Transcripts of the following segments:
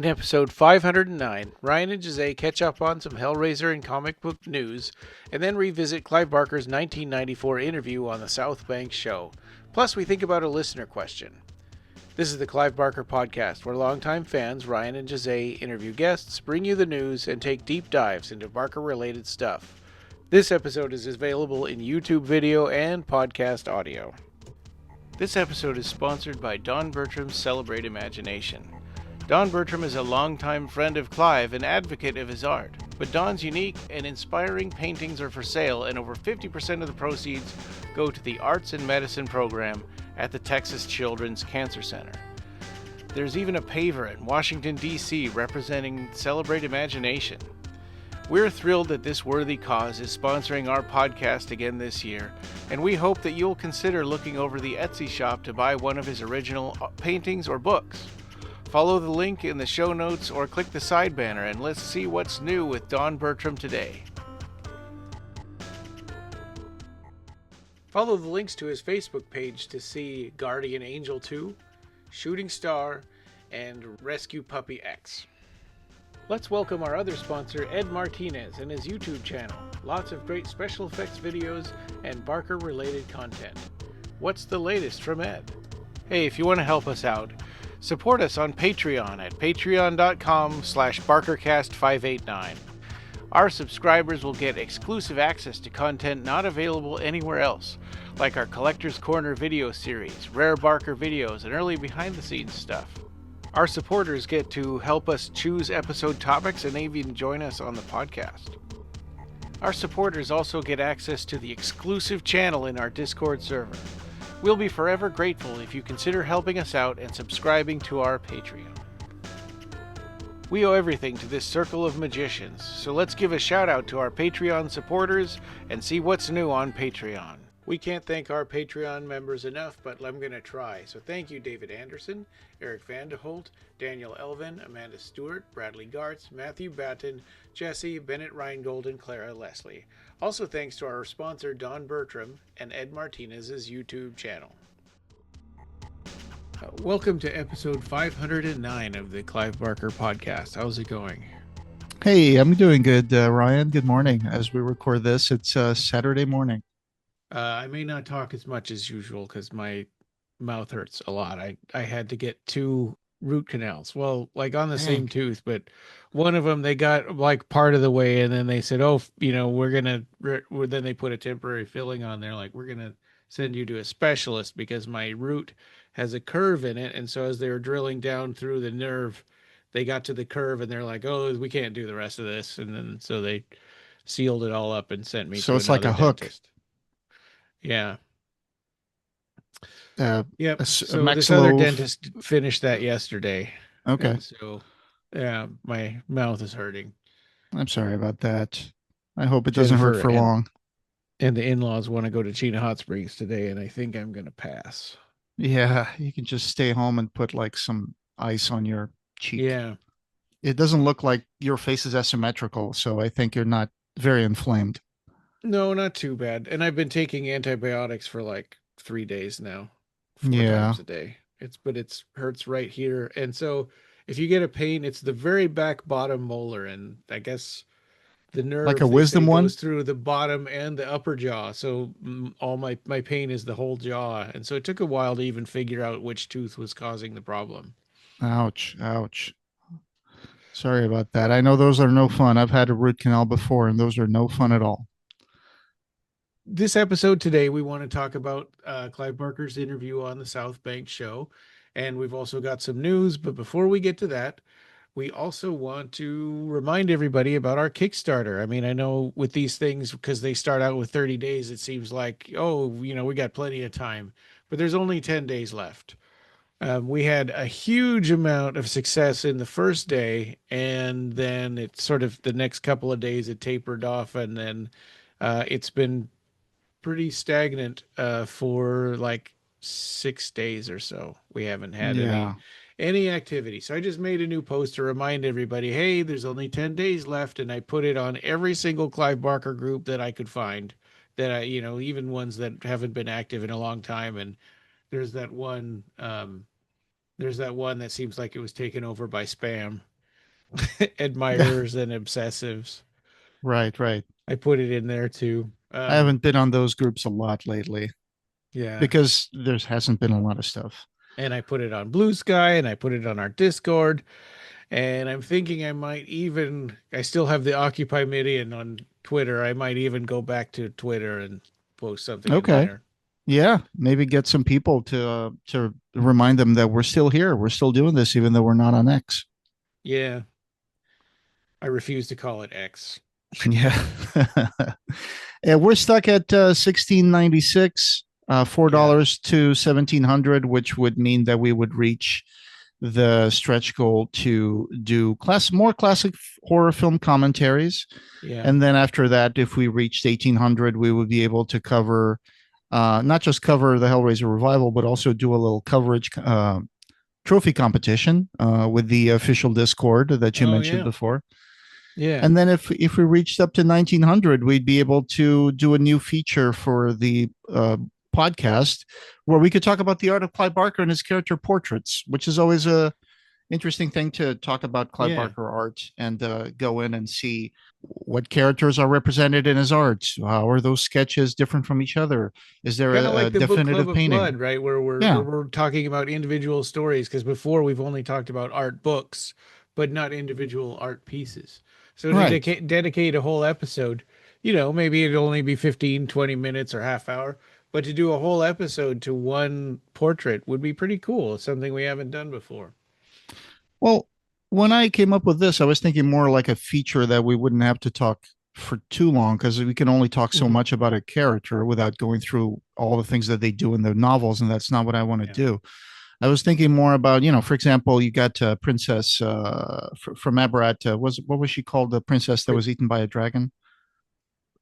In episode 509, Ryan and Jose catch up on some Hellraiser and comic book news, and then revisit Clive Barker's 1994 interview on the South Bank Show. Plus, we think about a listener question. This is the Clive Barker Podcast, where longtime fans Ryan and Jose interview guests, bring you the news, and take deep dives into Barker-related stuff. This episode is available in YouTube video and podcast audio. This episode is sponsored by Don Bertram's Celebrate Imagination. Don Bertram is a longtime friend of Clive and advocate of his art, but Don's unique and inspiring paintings are for sale, and over 50% of the proceeds go to the Arts and Medicine program at the Texas Children's Cancer Center. There's even a paver in Washington, D.C. representing Celebrate Imagination. We're thrilled that this worthy cause is sponsoring our podcast again this year, and we hope that you'll consider looking over the Etsy shop to buy one of his original paintings or books. Follow the link in the show notes or click the side banner and let's see what's new with Don Bertram today. Follow the links to his Facebook page to see Guardian Angel 2, Shooting Star, and Rescue Puppy X. Let's welcome our other sponsor, Ed Martinez, and his YouTube channel. Lots of great special effects videos and Barker-related content. What's the latest from Ed? Hey, if you want to help us out, support us on Patreon at patreon.com/BarkerCast589. Our subscribers will get exclusive access to content not available anywhere else, like our Collector's Corner video series, rare Barker videos, and early behind-the-scenes stuff. Our supporters get to help us choose episode topics and even join us on the podcast. Our supporters also get access to the exclusive channel in our Discord server. We'll be forever grateful if you consider helping us out and subscribing to our Patreon. We owe everything to this circle of magicians, so let's give a shout out to our Patreon supporters and see what's new on Patreon. We can't thank our Patreon members enough, but I'm going to try. So thank you David Anderson, Erik Van T Holt, Daniel Elven, Amanda Stewart, Bradley Gartz, Matthew Batten, Jesse, Bennett Reingold, and Clara Leslie. Also thanks to our sponsor Don Bertram and Ed Martinez's YouTube channel. Welcome to episode 509 of the Clive Barker Podcast. How's it going? Hey, I'm doing good, Ryan. Good morning. As we record this, it's Saturday morning. I may not talk as much as usual because my mouth hurts a lot. I had to get 2 root canals. Well, like on the same tooth, but one of them, they got like part of the way and then they said, oh, you know, then they put a temporary filling on there. Like, we're going to send you to a specialist because my root has a curve in it. And so as they were drilling down through the nerve, they got to the curve and they're like, oh, we can't do the rest of this. And then, so they sealed it all up and sent me so to it's like a dentist. hook. Yeah. Yep. So this other dentist finished that yesterday. Okay. And so, yeah, my mouth is hurting. I'm sorry about that. I hope it doesn't hurt for long. And the in-laws want to go to Chena Hot Springs today, and I think I'm going to pass. Yeah, you can just stay home and put like some ice on your cheek. Yeah. It doesn't look like your face is asymmetrical, so I think you're not very inflamed. No, not too bad. And I've been taking antibiotics for like 3 days now. 4 times a day. It hurts right here. And so if you get a pain, it's the very back bottom molar. And I guess the nerve like a wisdom one goes through the bottom and the upper jaw. So all my pain is the whole jaw. And so it took a while to even figure out which tooth was causing the problem. Ouch. Sorry about that. I know those are no fun. I've had a root canal before and those are no fun at all. This episode today, we want to talk about Clive Barker's interview on the South Bank Show, and we've also got some news. But before we get to that, we also want to remind everybody about our Kickstarter. I mean, I know with these things, because they start out with 30 days, it seems like, oh, you know, we got plenty of time, but there's only 10 days left. We had a huge amount of success in the first day, and then it sort of the next couple of days it tapered off, and then it's been pretty stagnant for like 6 days or so. We haven't had any activity. So I just made a new post to remind everybody, hey, there's only 10 days left. And I put it on every single Clive Barker group that I could find, that I, you know, even ones that haven't been active in a long time. And there's that one that seems like it was taken over by spam. admirers and obsessives. Right, right. I put it in there too. I haven't been on those groups a lot lately Yeah. because there hasn't been a lot of stuff. And I put it on Blue Sky and I put it on our Discord. And I'm thinking I still have the Occupy Midian on Twitter. I might even go back to Twitter and post something in Okay. there. Yeah, maybe get some people to remind them that we're still here. We're still doing this, even though we're not on X. Yeah. I refuse to call it X. Yeah. And we're stuck at 1696, $4 Yeah. to 1700, which would mean that we would reach the stretch goal to do more classic horror film commentaries. Yeah. And then after that, if we reached 1800, we would be able to cover not just cover the Hellraiser revival, but also do a little coverage trophy competition with the official Discord that you mentioned Yeah. before. Yeah. And then if we reached up to 1900, we'd be able to do a new feature for the podcast where we could talk about the art of Clive Barker and his character portraits, which is always a interesting thing to talk about Clive Barker art and go in and see what characters are represented in his art. How are those sketches different from each other? Is there Kind of a like the Book definitive Club of painting? Blood, right? Where Yeah. we're talking about individual stories, because before we've only talked about art books, but not individual art pieces. So to Right. dedicate a whole episode, maybe it'd only be 15, 20 minutes or half hour, but to do a whole episode to one portrait would be pretty cool. It's something we haven't done before. Well, when I came up with this, I was thinking more like a feature that we wouldn't have to talk for too long because we can only talk so much about a character without going through all the things that they do in the novels, and that's not what I want to do. I was thinking more about, for example, you got Princess from Abarat. What was she called? The princess that was eaten by a dragon.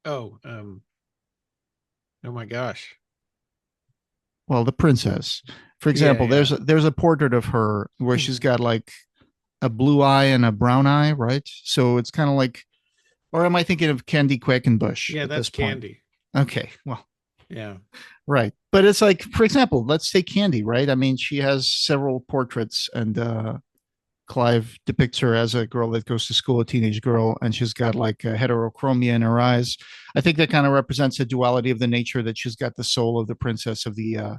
Oh, oh my gosh. Well, the princess, for example, Yeah. there's a portrait of her where she's got like a blue eye and a brown eye, right? So it's kind of like, or am I thinking of Candy Quackenbush? Yeah, at that's this point? Candy. Okay, well, Yeah. right, but it's like, for example, let's take Candy, right? I mean, she has several portraits, and Clive depicts her as a girl that goes to school, a teenage girl, and she's got like a heterochromia in her eyes. I think that kind of represents a duality of the nature that she's got the soul of the princess of the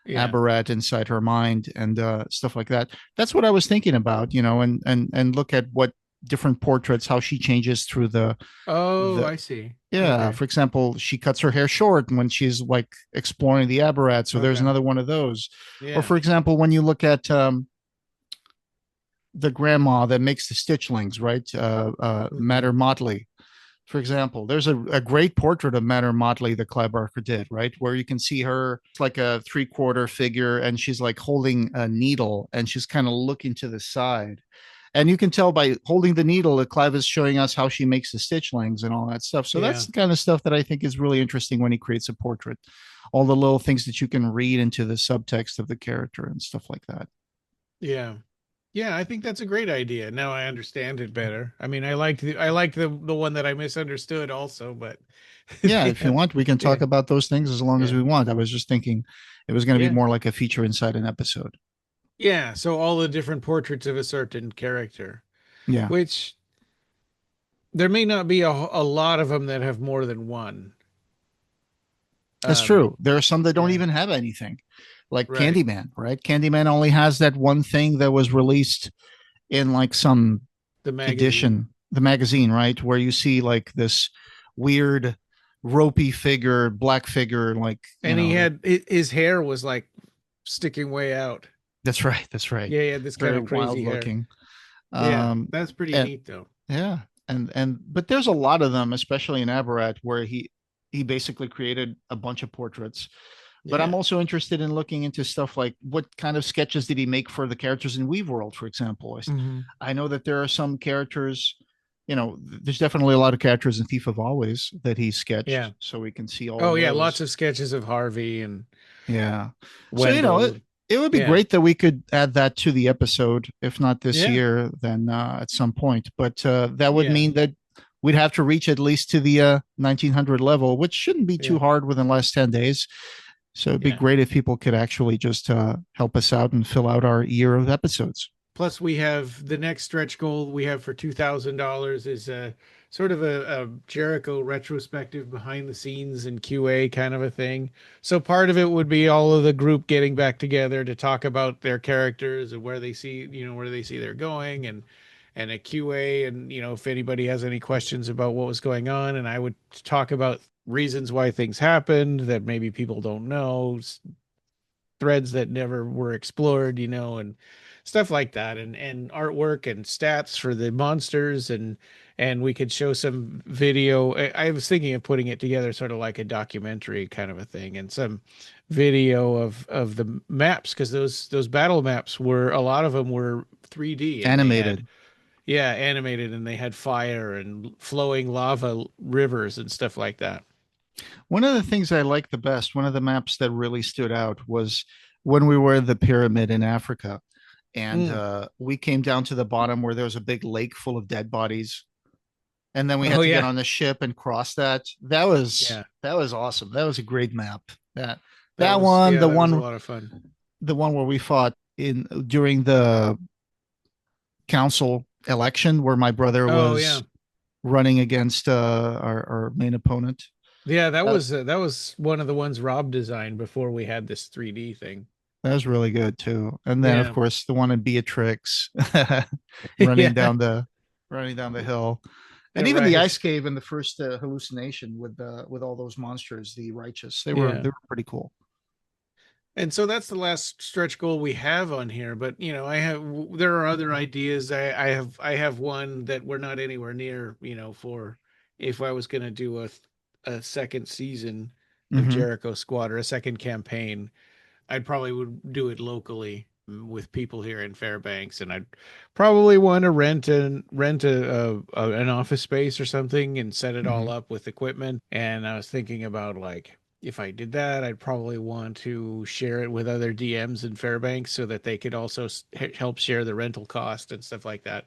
Abarat inside her mind and stuff like that. That's what I was thinking about, and look at what different portraits, how she changes through the. I see. Yeah, Okay. for example, she cuts her hair short when she's like exploring the Abarat. So there's another one of those. Yeah. Or for example, when you look at the grandma that makes the stitchlings, right? Matter Motley, for example. There's a great portrait of Matter Motley that Clive Barker did, right? Where you can see her like a 3/4 figure and she's like holding a needle and she's kind of looking to the side. And you can tell by holding the needle that Clive is showing us how she makes the stitchlings and all that stuff. So that's the kind of stuff that I think is really interesting when he creates a portrait. All the little things that you can read into the subtext of the character and stuff like that. Yeah. Yeah, I think that's a great idea. Now I understand it better. I mean, I like the one that I misunderstood also, but yeah, if you want, we can talk about those things as long as we want. I was just thinking it was going to be more like a feature inside an episode. Yeah, so all the different portraits of a certain character. Yeah. Which there may not be a lot of them that have more than one. That's true. There are some that don't even have anything, like Candyman, right? Candyman only has that one thing that was released in like some edition, the magazine, right? Where you see like this weird ropey figure, black figure, like. And he had his hair was like sticking way out. That's right. That's right. Yeah, this kind of crazy hair. Looking. Yeah, that's pretty neat though. Yeah, but there's a lot of them, especially in Abarat, where he basically created a bunch of portraits. But I'm also interested in looking into stuff like what kind of sketches did he make for the characters in Weave World, for example. I know that there are some characters, there's definitely a lot of characters in Thief of Always that he sketched. Yeah. So we can see all. Oh, yeah. Lots of sketches of Harvey and. Yeah. Wendell. So, it would be great that we could add that to the episode. If not this year, then at some point. But that would mean that we'd have to reach at least to the 1900 level, which shouldn't be too hard within the last 10 days. So it'd be great if people could actually just help us out and fill out our year of episodes. Plus, we have the next stretch goal we have for $2,000 is a sort of a Jericho retrospective behind the scenes and QA kind of a thing. So part of it would be all of the group getting back together to talk about their characters and where they see, where they see they're going, and a QA, and if anybody has any questions about what was going on, and I would talk about reasons why things happened that maybe people don't know, threads that never were explored, and stuff like that, and artwork and stats for the monsters, and we could show some video. I was thinking of putting it together sort of like a documentary kind of a thing, and some video of the maps, because those battle maps were, a lot of them were 3D, and they had, Animated. yeah, animated, and they had fire and flowing lava rivers and stuff like that. One of the things I liked the best, one of the maps that really stood out was when we were in the pyramid in Africa. And Mm. we came down to the bottom where there was a big lake full of dead bodies. And then we Oh had to get yeah. on the ship and cross that. That Yeah, was awesome. That was a great map. That that that was, one, yeah, that was a lot of fun. the one where we fought in during the council election where my brother Oh yeah. was running against our main opponent. Yeah, Uh, that was one of the ones Rob designed before we had this 3D thing. that was really good too. And then of Yeah. course the one in Beatrix running Yeah. down the running down the hill. Yeah, And even the right. ice cave in the first hallucination with all those monsters, the righteous, Yeah. they were pretty cool. And so that's the last stretch goal we have on here, but there are other ideas. I have one that we're not anywhere near, for if I was going to do a second season of Hmm. Jericho Squad, or a second campaign. I'd probably would do it locally, with people here in Fairbanks, and I'd probably want to rent an office space or something and set it all Hmm. up with equipment. And I was thinking about, like, if I did that, I'd probably want to share it with other DMs in Fairbanks so that they could also help share the rental cost and stuff like that.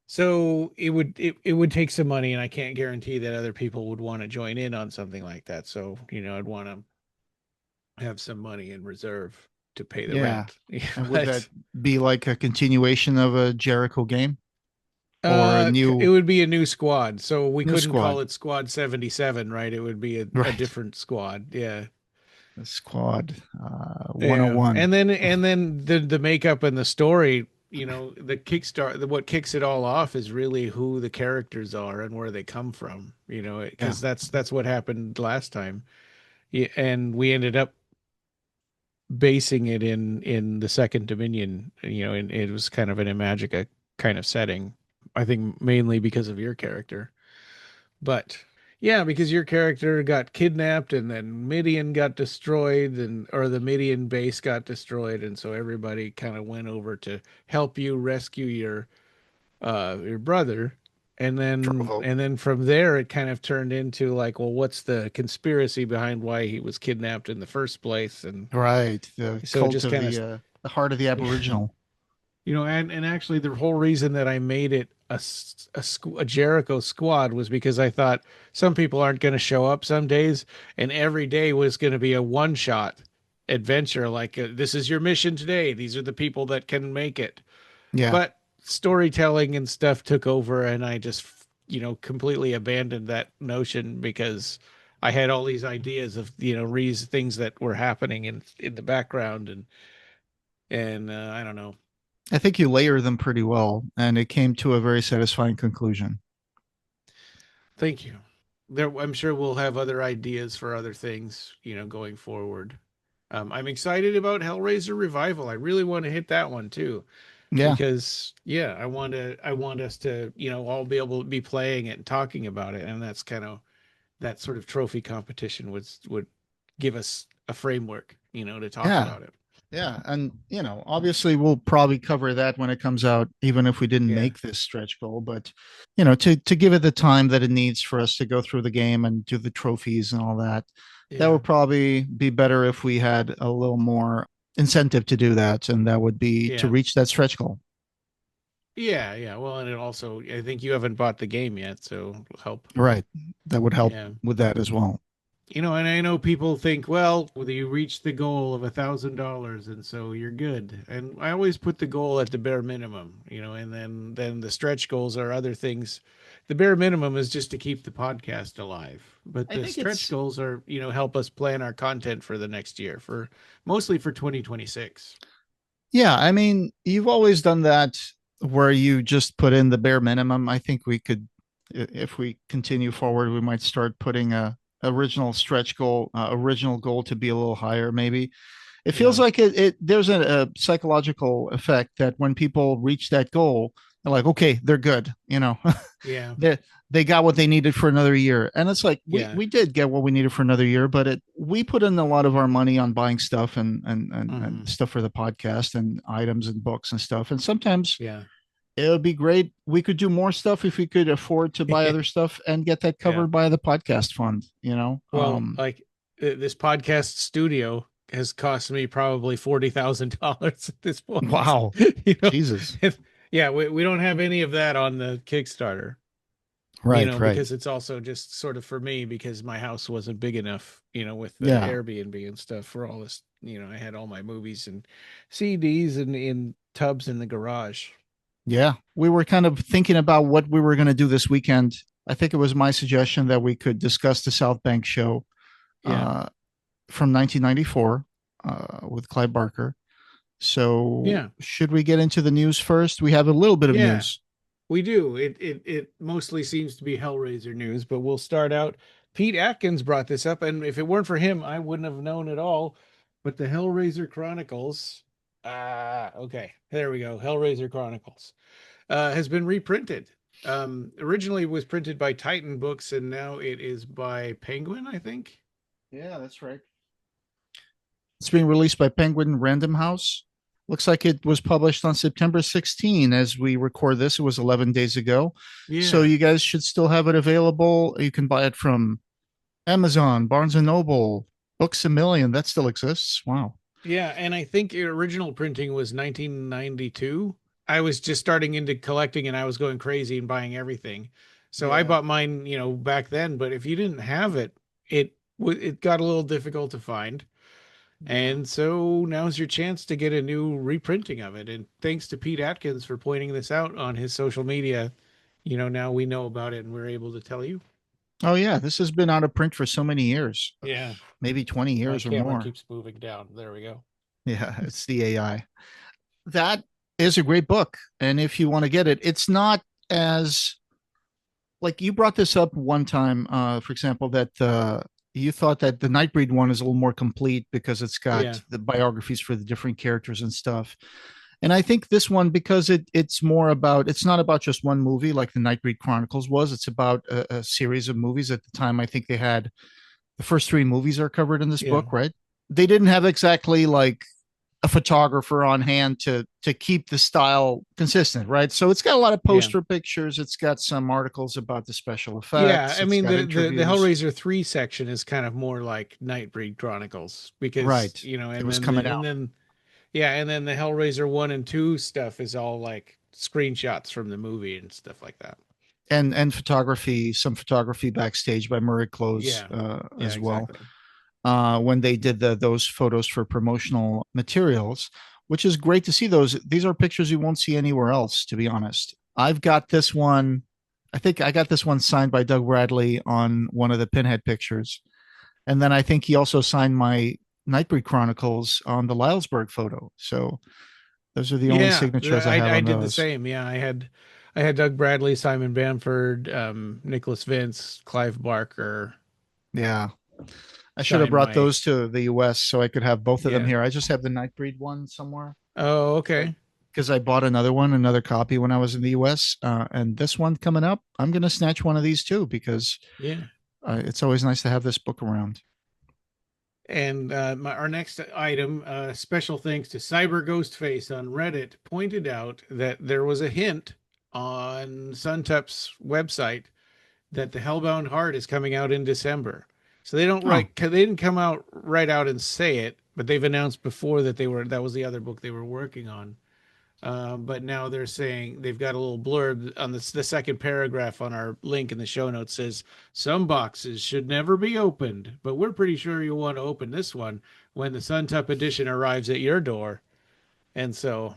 So it would take some money, and I can't guarantee that other people would want to join in on something like that. So, I'd want to have some money in reserve to pay the Yeah. rent. And would that But be like a continuation of a Jericho game or a it new would be a new squad, so we new couldn't call squad? it Squad 77, right? It would be a Right. different squad. Yeah. The squad Yeah. 101. And then the makeup and the story, the Kickstarter, what kicks it all off is really who the characters are and where they come from, Yeah. because that's what happened last time. Yeah, and we ended up basing it in the Second Dominion, and it was kind of an Imagica kind of setting. I think mainly because of your character, but yeah, because your character got kidnapped, and then Midian got destroyed, and or the Midian base got destroyed, and so everybody kind of went over to help you rescue your brother. Trovo. And then from there it kind of turned into like, well, what's the conspiracy behind why he was kidnapped in the first place? And Right. The so it cult just of kind of, the heart of the Aboriginal. and actually the whole reason that I made it a Jericho squad was because I thought some people aren't going to show up some days, and every day was going to be a one shot adventure, like, this is your mission today, these are the people that can make it. Yeah. But storytelling and stuff took over, and I just, completely abandoned that notion, because I had all these ideas of, things that were happening in the background, and I don't know. I think you layer them pretty well, and it came to a very satisfying conclusion. Thank you. I'm sure we'll have other ideas for other things, going forward. I'm excited about Hellraiser Revival. I really want to hit that one too, Yeah. because yeah, I want us to, all be able to be playing it and talking about it, and that's kind of, that sort of trophy competition would give us a framework, to talk Yeah. about it. Yeah. And, obviously we'll probably cover that when it comes out, even if we didn't Yeah. make this stretch goal. But, to give it the time that it needs for us to go through the game and do the trophies and all that, that Yeah. would probably be better if we had a little more incentive to do that. And that would be to Yeah. reach that stretch goal. Yeah. Yeah. Well, and it also, I think you haven't bought the game yet, so it'll help. Right. That would help Yeah. with that as well. And I know people think, well, whether you reach the goal of $1,000 and so you're good. And I always put the goal at the bare minimum, and then the stretch goals are other things. The bare minimum is just to keep the podcast alive. But I the think stretch it's goals are, help us plan our content for the next year, for mostly for 2026. Yeah, I mean, you've always done that where you just put in the bare minimum. I think we could, if we continue forward, we might start putting a original stretch goal, original goal to be a little higher, maybe. It feels Yeah. like there's a psychological effect that when people reach that goal, they're like, okay, they're good. Yeah. they they got what they needed for another year. And it's like Yeah. we did get what we needed for another year, but we put in a lot of our money on buying stuff and Hmm. stuff for the podcast and items and books and stuff. And sometimes Yeah. it would be great. We could do more stuff if we could afford to buy other stuff and get that Yeah. covered by the podcast fund. Well, like this podcast studio has cost me probably $40,000 at this point. Wow. you know, Jesus. yeah, we don't have any of that on the Kickstarter, Right, right. because it's also just sort of for me because my house wasn't big enough, with the Yeah. Airbnb and stuff for all this. I had all my movies and CDs and in tubs in the garage. Yeah, we were kind of thinking about what we were going to do this weekend. I think it was my suggestion that we could discuss the South Bank show Yeah. from 1994 with Clive Barker. So, Yeah. should we get into the news first? We have a little bit of Yeah. news. We do. It mostly seems to be Hellraiser news, but we'll start out. Pete Atkins brought this up, and if it weren't for him, I wouldn't have known at all. But the Hellraiser Chronicles, okay, there we go. Hellraiser Chronicles has been reprinted. Originally it was printed by Titan Books, and now it is by Penguin, I think. Yeah, that's right. It's being released by Penguin Random House. Looks like it was published on September 16. As we record this, it was 11 days ago. So Yeah. you guys should still have it available. You can buy it from Amazon, Barnes and Noble, Books a Million. That still exists. Wow. Yeah, and I think the original printing was 1992. I was just starting into collecting and I was going crazy and buying everything. So I Yeah. bought mine, back then, but if you didn't have it, it got a little difficult to find. Yeah. And so now's your chance to get a new reprinting of it. And thanks to Pete Atkins for pointing this out on his social media. Now we know about it and we're able to tell you. Oh yeah, this has been out of print for so many years, Yeah, maybe 20 my years or camera more. keeps moving down. There we go. Yeah, it's the AI. That is a great book. And if you want to get it, it's not as like you brought this up one time, for example, that you thought that the Nightbreed one is a little more complete because it's Yeah. got the biographies for the different characters and stuff. And I think this one, because it's more about, it's not about just one movie like the Nightbreed Chronicles was. It's about a series of movies. At the time, I think they had the first three movies are covered in this Yeah. book, right? They didn't have exactly like a photographer on hand to keep the style consistent, right? So it's got a lot of Yeah. poster pictures. It's got some articles about the special Yeah, effects. I It's mean got the interviews. Hellraiser 3 section is kind of more like Nightbreed Chronicles because, Right. It and was then coming out. the Hellraiser 1 and 2 stuff is all like screenshots from the movie and stuff like that. And photography, some photography backstage by Murray Close Yeah. Yeah, as well. exactly. When they did those photos for promotional materials, which is great to see those. These are pictures you won't see anywhere else, to be honest. I've got this one. I think I got this one signed by Doug Bradley on one of the Pinhead pictures. And then I think he also signed my Nightbreed Chronicles on the Lylesburg photo. So those are the only Yeah, signatures I have I on did the those. same. Yeah, I had Doug Bradley, Simon Bamford, Nicholas Vince, Clive Barker Yeah. I should have sign brought my. those to the US so I could have both of them Yeah. here. I just have the Nightbreed one somewhere Oh, okay. because I bought another copy when I was in the US. And this one coming up, I'm going to snatch one of these too because Yeah. it's always nice to have this book around. And our next item, special thanks to Cyber Ghostface on Reddit, pointed out that there was a hint on Suntup's website that the Hellbound Heart is coming out in December. So Oh, they didn't come out right out and say it, but they've announced before that that was the other book they were working on. But now they're saying they've got a little blurb on the second paragraph on our link in the show notes says some boxes should never be opened, but we're pretty sure you'll want to open this one when the Suntup edition arrives at your door. And so,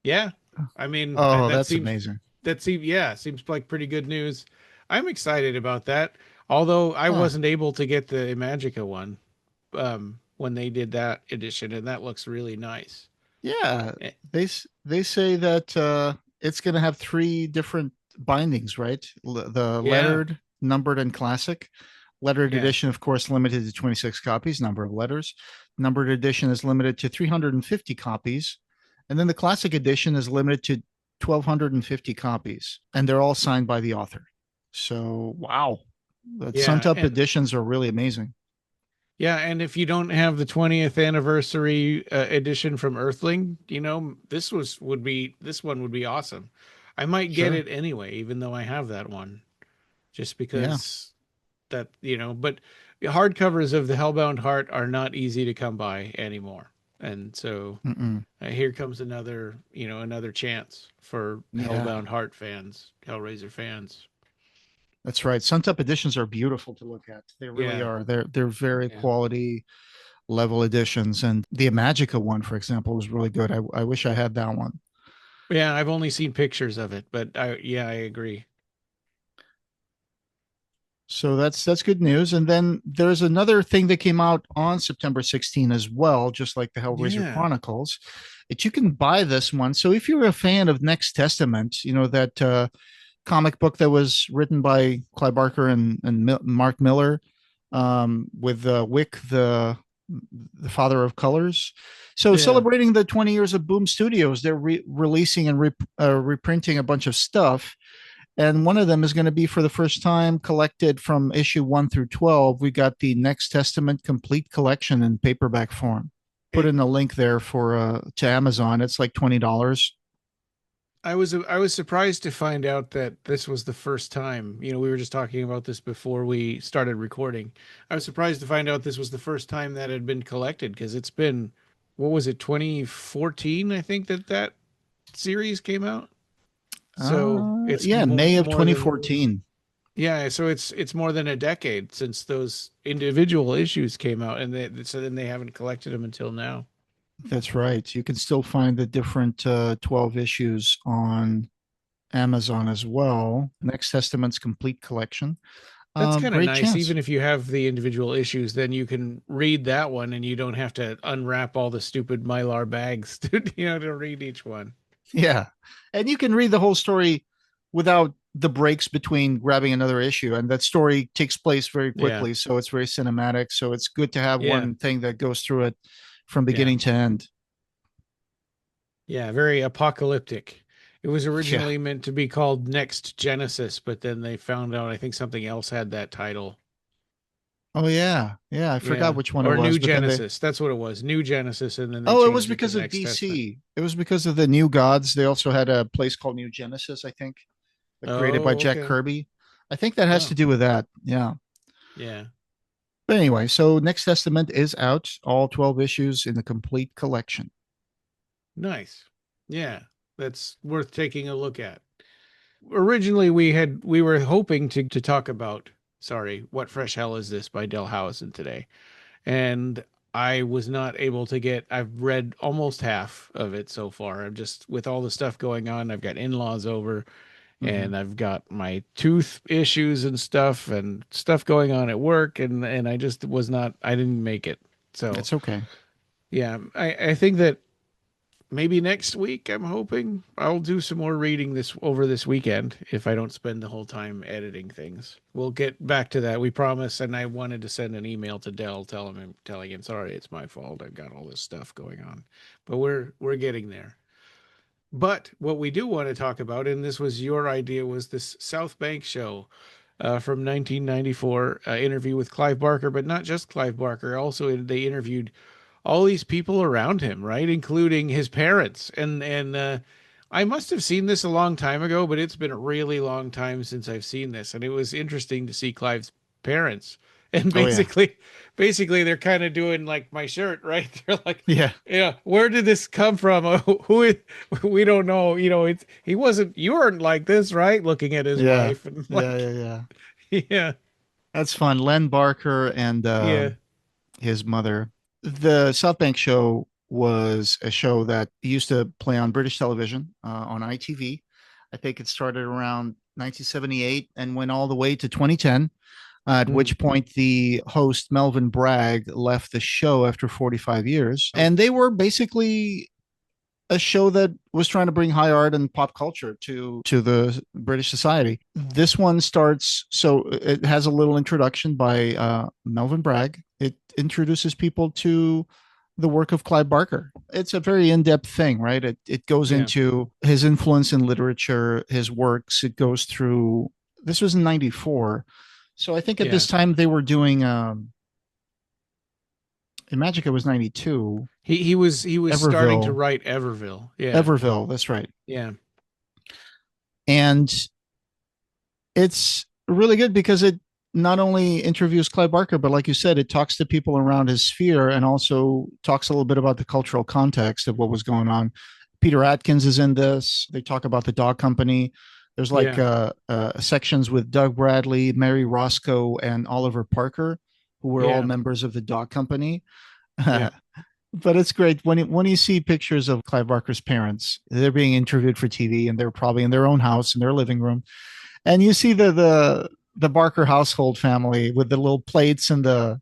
yeah, I mean Oh, that's amazing. seems like pretty good news. I'm excited about that. Although I Huh. wasn't able to get the Magica one when they did that edition, and that looks really nice. Yeah, Eh, they say that it's going to have three different bindings, right? The Yeah, lettered, numbered, and classic. Lettered yeah. edition, of course, limited to 26 copies, number of letters. Numbered edition is limited to 350 copies, and then the classic edition is limited to 1,250 copies, and they're all signed by the author. So, wow, the Yeah, Suntup and editions are really amazing. if you don't have the 20th anniversary edition from Earthling, this one would be awesome. I might get Sure. it anyway, even though I have that one, just Yeah. because but the hardcovers of the Hellbound Heart are not easy to come by anymore. And so Mm-mm. here comes another chance for Yeah. Hellbound Heart fans, Hellraiser fans. That's right. Suntup editions are beautiful to look at. They really Yeah, are. They're very yeah. quality level editions. And the Magica one, for example, was really good. I wish I had that one. Yeah, I've only seen pictures of it, but I agree. So that's good news. And then there's another thing that came out on September 16 as well, just like the Hellraiser Yeah. Chronicles, that you can buy this one. So if you're a fan of Next Testament, that comic book that was written by Clive Barker and Mark Miller, with Wick, the father of colors. So Yeah. celebrating the 20 years of Boom Studios, they're releasing and reprinting a bunch of stuff. And one of them is going to be for the first time collected from issue 1 through 12. We got the Next Testament complete collection in paperback form. Put It in a link there for to Amazon. It's like $20. I was surprised to find out that this was the first time. We were just talking about this before we started recording. I was surprised to find out this was the first time that had been collected because it's been, what was it, 2014? I think that series came out. So it's Yeah, May of more than 2014. yeah. So it's more than a decade since those individual issues came out, and so then they haven't collected them until now. That's right. You can still find the different 12 issues on Amazon as well. Next Testament's complete collection. That's kind of Great nice. chance. Even if you have the individual issues, then you can read that one and you don't have to unwrap all the stupid Mylar bags to read each one. Yeah. And you can read the whole story without the breaks between grabbing another issue. And that story takes place very Yeah. quickly. So it's very cinematic. So it's good to have Yeah. one thing that goes through it from Yeah. beginning to end. Yeah. Very apocalyptic. It was Yeah. originally meant to be called Next Genesis, but then they found out I think something else had that title. Oh, yeah. Yeah. I forgot Yeah. which one it Or was, New but then they, Genesis. That's what it was. New Genesis. And then they oh, it was changed it to because of Next Testament. DC. It was because of the New Gods. They also had a place called New Genesis, I think, created by Oh, Jack okay. Kirby. I think that has to Oh, do with that. Yeah. yeah. But anyway, so Next Testament is out, all 12 issues in the complete collection. Nice. Yeah. That's worth taking a look at. Originally we were hoping to talk about What Fresh Hell Is This by Del Howison today. And I was not able to I've read almost half of it so far. I'm just with all the stuff going on. I've got in-laws over Mm-hmm. and I've got my tooth issues and stuff going on at work and I just was not I didn't make it. So It's okay. yeah, I think that maybe next week I'm hoping I'll do some more reading this over this weekend if I don't spend the whole time editing things. We'll get back to that, we promise. And I wanted to send an email to Dell telling him sorry, it's my fault, I've got all this stuff going on, but we're getting there. But what we do want to talk about, and this was your idea, was this South Bank show from 1994, interview with Clive Barker, but not just Clive Barker. Also, they interviewed all these people around him, right, including his parents. And I must have seen this a long time ago, but it's been a really long time since I've seen this, and it was interesting to see Clive's parents And Oh yeah. basically they're kind of doing like my shirt, right? They're like, Yeah. yeah, where did this come from? Who is, we don't know. It's he wasn't you weren't like this, right? Looking at his Yeah. wife and Yeah. like, Yeah. Yeah. yeah, That's fun. Len Barker and yeah. his mother. The South Bank Show was a show that used to play on British television on ITV. I think it started around 1978 and went all the way to 2010, at Mm. which point the host, Melvin Bragg, left the show after 45 years. And they were basically a show that was trying to bring high art and pop culture to the British society. This one starts, so it has a little introduction by Melvin Bragg. It introduces people to the work of Clive Barker. It's a very in-depth thing, right? It goes Yeah. into his influence in literature, his works. It goes through. This was in '94, so I think at Yeah. this time they were doing. In Magic, it was '92. He was starting to Everville, write Everville. Yeah. Everville. That's right. Yeah. And it's really good because it not only interviews Clive Barker, but like you said, it talks to people around his sphere and also talks a little bit about the cultural context of what was going on. Peter Atkins is in this. They talk about the dog company. There's like Yeah. sections with Doug Bradley, Mary Roscoe, and Oliver Parker, who were all Yeah. members of the dog company. Yeah. But it's great when you see pictures of Clive Barker's parents. They're being interviewed for TV, and they're probably in their own house in their living room, and you see the Barker household family with the little plates and the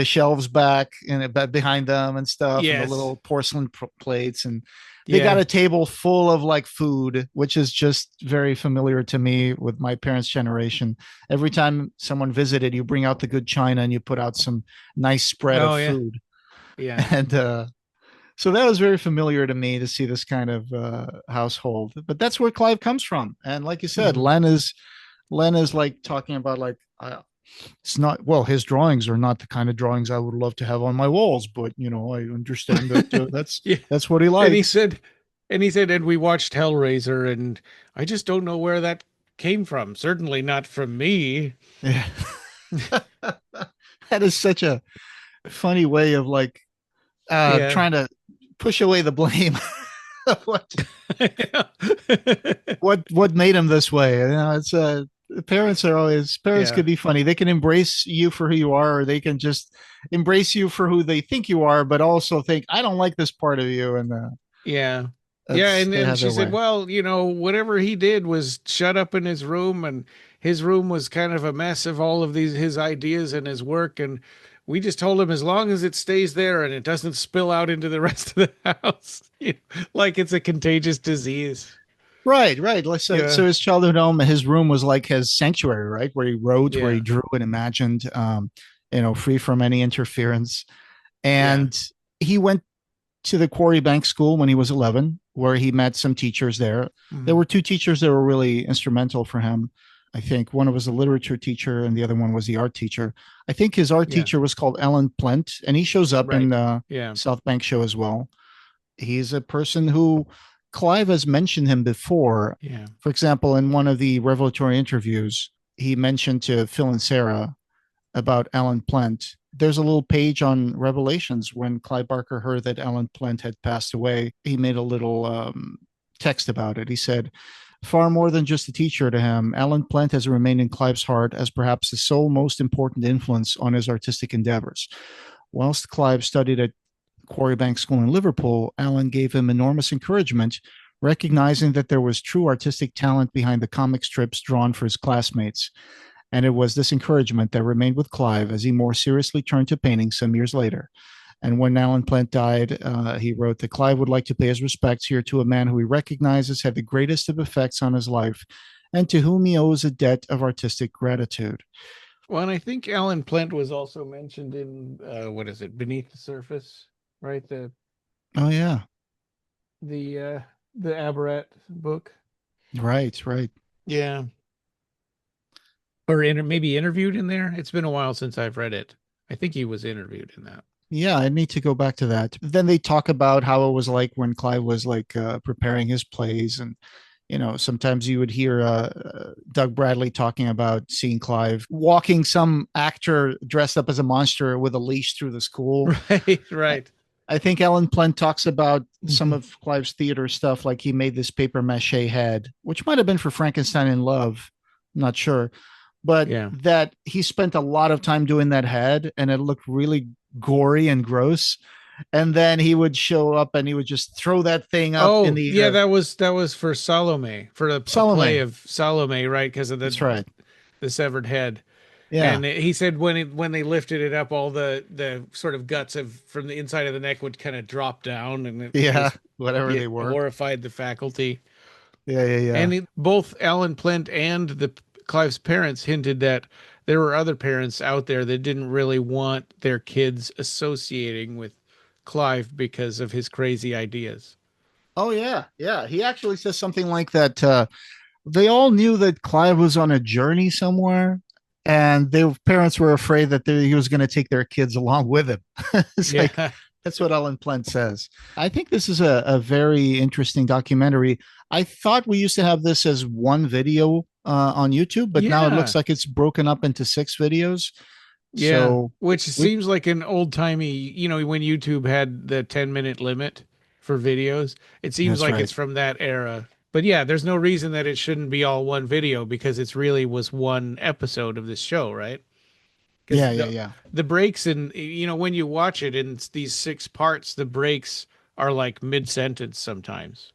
shelves back and behind them and stuff, and the Yes. little porcelain plates, and they got Yeah. a table full of like food, which is just very familiar to me with my parents' generation. Every time someone visited, you bring out the good china and you put out some nice spread of Oh yeah. food, Yeah. and so that was very familiar to me to see this kind of household. But that's where Clive comes from, and like you said, Hmm. Len is like talking about like it's not, well, his drawings are not the kind of drawings I would love to have on my walls, but I understand that Yeah. that's what he And he likes. said, and we watched Hellraiser, and I just don't know where that came from. Certainly not from me. Yeah. That is such a funny way of like Yeah. trying to push away the blame. what Yeah. what made him this way? It's parents Yeah. could be funny. They can embrace you for who you are, or they can just embrace you for who they think you are, but also think I don't like this part of you, and Yeah. Yeah, that's they and have she their said, way. "Well, whatever he did was shut up in his room, and his room was kind of a mess of all of these his ideas and his work, and we just told him as long as it stays there and it doesn't spill out into the rest of the house, like it's a contagious disease." Right, right. So Yeah. his childhood home, his room was like his sanctuary, right? Where he wrote, where he Yeah. drew and imagined, free from any interference. Yeah. And he went to the Quarry Bank School when he was 11, where he met some teachers there. There Mhm. were two teachers that were really instrumental for him. I think one was a literature teacher and the other one was the art teacher. I think his art Yeah. teacher was called Alan Plent, and he shows up in Right. the Yeah. South Bank show as well. He's a person who Clive has mentioned him before. Yeah. For example, in one of the revelatory interviews, he mentioned to Phil and Sarah about Alan Plent. There's a little page on Revelations when Clive Barker heard that Alan Plent had passed away. He made a little text about it. He said, far more than just a teacher to him, Alan Plent has remained in Clive's heart as perhaps the sole most important influence on his artistic endeavors. Whilst Clive studied at Quarry Bank School in Liverpool, Alan gave him enormous encouragement, recognizing that there was true artistic talent behind the comic strips drawn for his classmates. And it was this encouragement that remained with Clive as he more seriously turned to painting some years later. And when Alan Plent died, he wrote that Clive would like to pay his respects here to a man who he recognizes had the greatest of effects on his life and to whom he owes a debt of artistic gratitude. Well, and I think Alan Plent was also mentioned in what is it, Beneath the Surface, right? Oh, yeah. The uh the Abarat book. Right, right. Yeah. Or maybe interviewed in there. It's been a while since I've read it. I think he was interviewed in that. Yeah, I need to go back to that. Then they talk about how it was like when Clive was like preparing his plays, and Sometimes you would hear Doug Bradley talking about seeing Clive walking some actor dressed up as a monster with a leash through the school. Right, I, right. I think Ellen Plent talks about some Mhm. of Clive's theater stuff, like he made this paper mache head, which might have been for Frankenstein in Love. I'm not sure, but Yeah. that he spent a lot of time doing that head, and it looked really gory and gross. And then he would show up and he would just throw that thing up in Oh, the yeah, air. that was for Salome, for a play Salome. of Salome, right? Because of That's right. the severed head. Yeah. And he said when they lifted it up, all the sort of guts of from the inside of the neck would kind of drop down, and it Yeah. just Whatever it they were. horrified the faculty. Yeah. Yeah. Yeah. And both Alan Plint and the Clive's parents hinted that there were other parents out there that didn't really want their kids associating with Clive because of his crazy ideas. Oh, yeah. Yeah. He actually says something like that. They all knew that Clive was on a journey somewhere, and their parents were afraid that he was going to take their kids along with him. It's like, Yeah. that's what Ellen Plent says. I think this is a very interesting documentary. I thought we used to have this as one video on YouTube, but now it looks Yeah. like it's broken up into 6 videos. Yeah. So Which we, seems like an old timey, when YouTube had the 10-minute limit for videos, it seems that's like right. it's from that era. But yeah, there's no reason that it shouldn't be all one video because it's really was one episode of this show, right? Because Yeah, yeah, yeah. the breaks in when you watch it in these 6 parts, the breaks are like mid sentence sometimes.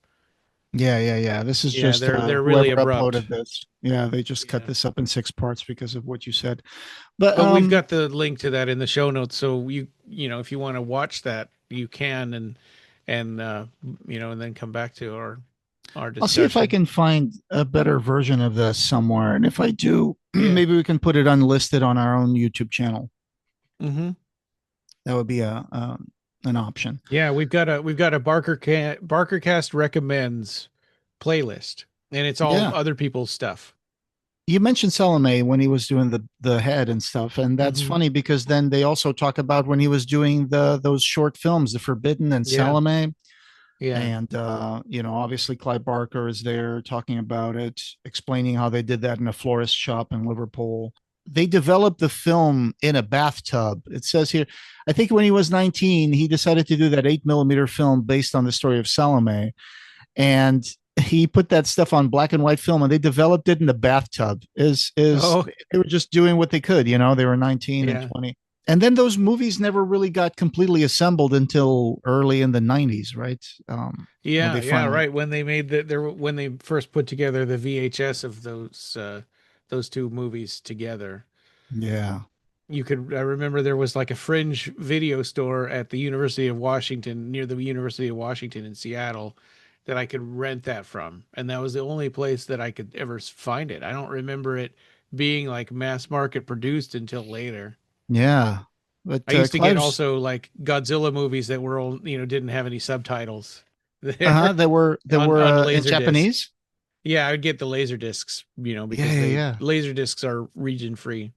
Yeah, yeah, yeah. This is Yeah, just they're really whoever abrupt. uploaded this. Yeah, they just cut Yeah. this up in 6 parts because of what you said. But But we've got the link to that in the show notes, so if you want to watch that, you can and then come back to our I'll see if I discussion. can find a better version of this somewhere. And if I do, Yeah. maybe we can put it unlisted on our own YouTube channel. Mm-hmm. That would be an option. Yeah, we've got a Barkercast recommends playlist, and it's all Yeah. other people's stuff. You mentioned Salome when he was doing the head and stuff, and that's Mm-hmm. funny because then they also talk about when he was doing those short films, The Forbidden and Yeah, Salome. yeah, And obviously Clive Barker is there talking about it, explaining how they did that in a florist shop in Liverpool. They developed the film in a bathtub. It says here, I think when he was 19, he decided to do that 8 millimeter film based on the story of Salome. And he put that stuff on black and white film, and they developed it in the bathtub. Is oh They were just doing what they could, they were 19 and yeah, 20. And then those movies never really got completely assembled until early in the 90s, right? When yeah, they yeah. finally, Right when they made when they first put together the VHS of those two movies together. yeah. I remember there was like a fringe video store at the University of Washington, near the University of Washington in Seattle, that I could rent that from. And that was the only place that I could ever find it. I don't remember it being like mass market produced until later. Yeah. But I used to get Clive's, also like Godzilla movies that were all, didn't have any subtitles there they were on in laser disc. Japanese. Yeah, I would get the laser discs, Yeah, because yeah, they yeah. laser discs are region free.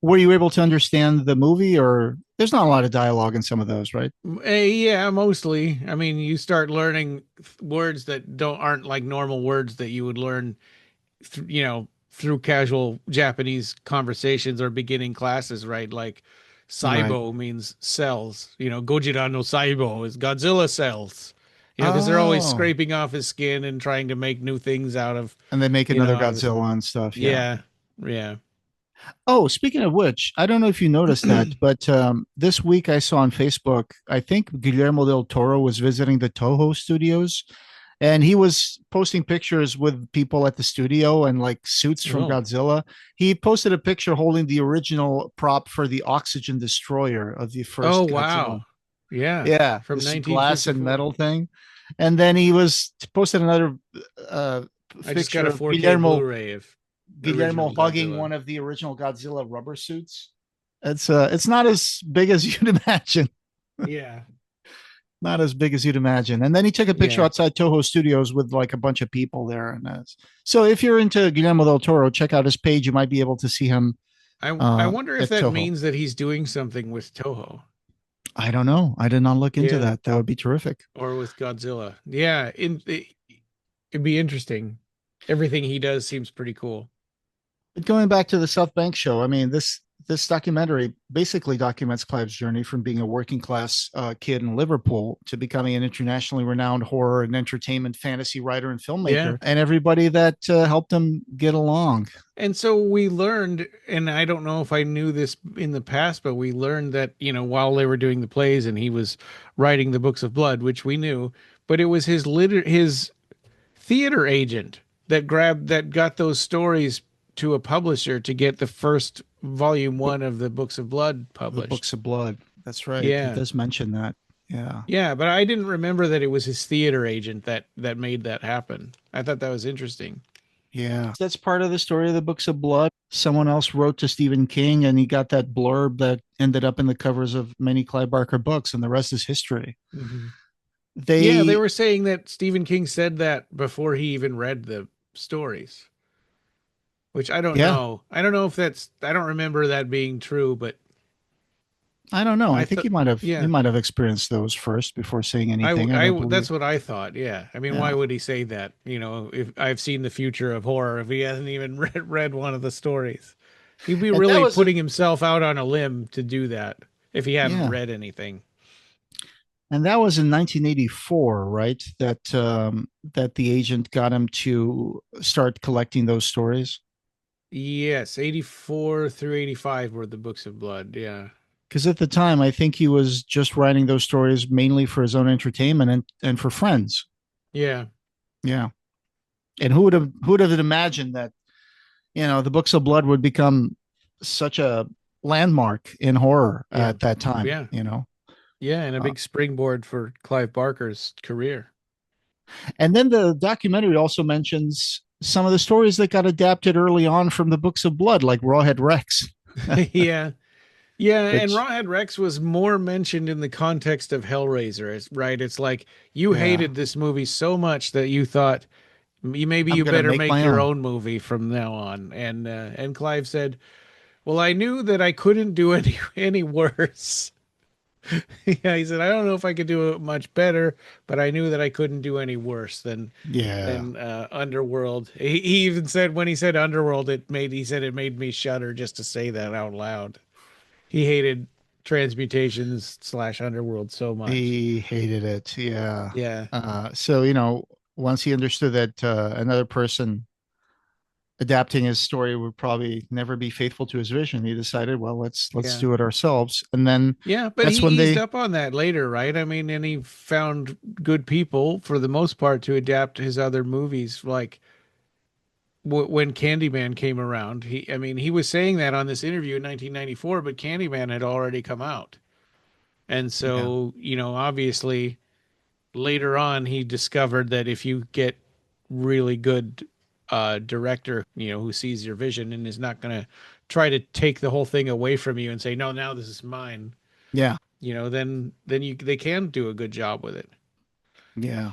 Were you able to understand the movie, or there's not a lot of dialogue in some of those, right? Yeah, mostly. I mean, you start learning words that don't aren't like normal words that you would learn, through casual Japanese conversations or beginning classes, right? Like, Right. Saibo means cells. Gojira no Saibo is Godzilla cells. Because they're always Oh, scraping off his skin and trying to make new things and they make another out of his. Godzilla and stuff. Yeah. Yeah, yeah. Oh, speaking of which, I don't know if you noticed that, but this week I saw on Facebook, I think Guillermo del Toro was visiting the Toho studios, and he was posting pictures with people at the studio and like suits from Oh, Godzilla. He posted a picture holding the original prop for the oxygen destroyer of the oh, first Godzilla. wow. Yeah, Yeah, from this glass and 1954. metal thing. And then he was posted another uh, I just got picture a of 4K Blu-ray of Guillermo original hugging Godzilla. one of the original Godzilla rubber suits. It's not as big as you'd imagine. Yeah, Not as big as you'd imagine. And then he took a picture yeah. outside Toho Studios with like a bunch of people there. And so if you're into Guillermo del Toro, check out his page. You might be able to see him I wonder if at that Toho. means that he's doing something with Toho I don't know. I did not look into Yeah, that. That would be terrific. or with Godzilla. Yeah, It'd be interesting. Everything he does seems pretty cool. But going back to the South Bank show, I mean, this documentary basically documents Clive's journey from being a working class kid in Liverpool to becoming an internationally renowned horror and entertainment fantasy writer and Yeah. filmmaker, and everybody that helped him get along. And so we learned, and I don't know if I knew this in the past, but we learned that, while they were doing the plays and he was writing the Books of Blood, which we knew, but it was his theater agent that got those stories to a publisher to get the first volume 1 of the Books of Blood The Books published. of Blood. That's right. He Yeah. does mention that. Yeah. Yeah, but I didn't remember that it was his theater agent that made that happen. I thought that was interesting. Yeah. That's part of the story of the Books of Blood. Someone else wrote to Stephen King and he got that blurb that ended up in the covers of many Clive Barker books, and the rest is history. Mm-hmm. Yeah, they They, were saying that Stephen King said that before he even read the stories, which I don't yeah, know. I don't know if I don't remember that being true, but I don't know. I I think thought, he yeah, might have experienced those first before saying anything. I don't that's believe. what I thought. Yeah. I mean, why Yeah. would he say that? If I've seen the future of horror, if he hasn't even read one of the stories, he'd be And that really was putting himself out on a limb to do that if he hadn't yeah. read anything. And that was in 1984, right? That the agent got him to start collecting those stories. Yes, 84 through 85 were the Books of Blood. Yeah. Because at the time, I think he was just writing those stories mainly for his own entertainment and for friends. Yeah. Yeah. And who would have imagined that, the Books of Blood would become such a landmark in horror Yeah. at that time, Yeah. Yeah, and a Uh, big springboard for Clive Barker's career. and then the documentary also mentions some of the stories that got adapted early on from the Books of Blood, like Rawhead Rex, Yeah. Yeah, and which, Rawhead Rex was more mentioned in the context of Hellraiser, right? It's like you yeah, hated this movie so much that you thought maybe I'm you going to better make make my your own. own movie from now on. And Clive said, "Well, I knew that I couldn't do any worse." Yeah, he said, "I don't know if I could do it much better, but I knew that I couldn't do any worse than Yeah. Underworld." He even said when he said Underworld, he said it made me shudder just to say that out loud. He hated transmutations slash Underworld so much. He hated it. Yeah. Yeah, So, once he understood that another person adapting his story would probably never be faithful to his vision, he decided, well, let's yeah, do it ourselves. And then yeah. But that's he when eased they up on that later, right? I mean, and he found good people for the most part to adapt his other movies. Like when Candyman came around, I mean, he was saying that on this interview in 1994, but Candyman had already come out, and yeah. so obviously later on he discovered that if you get really good director who sees your vision and is not going to try to take the whole thing away from you and say no, now this is mine, Yeah. then they can do a good job with it. Yeah.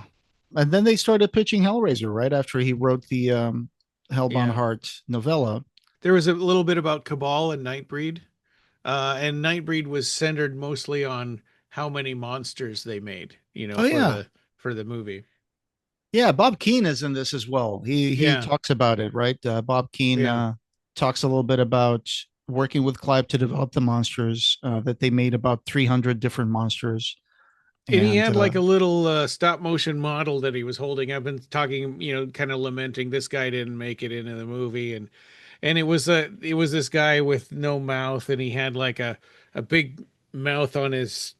And then they started pitching Hellraiser right after he wrote the Hellbound Yeah, Heart novella. there was a little bit about Cabal and Nightbreed, and Nightbreed was centered mostly on how many monsters they made Oh yeah. for the movie. Yeah, Bob Keane is in this as well. He Yeah, talks about it, right? Bob Keane yeah. talks a little bit about working with Clive to develop the monsters. That they made about 300 different monsters, And he and had like a little stop motion model that he was holding up and talking, kind of lamenting this guy didn't make it into the movie, and it was this guy with no mouth, and he had like a big mouth on his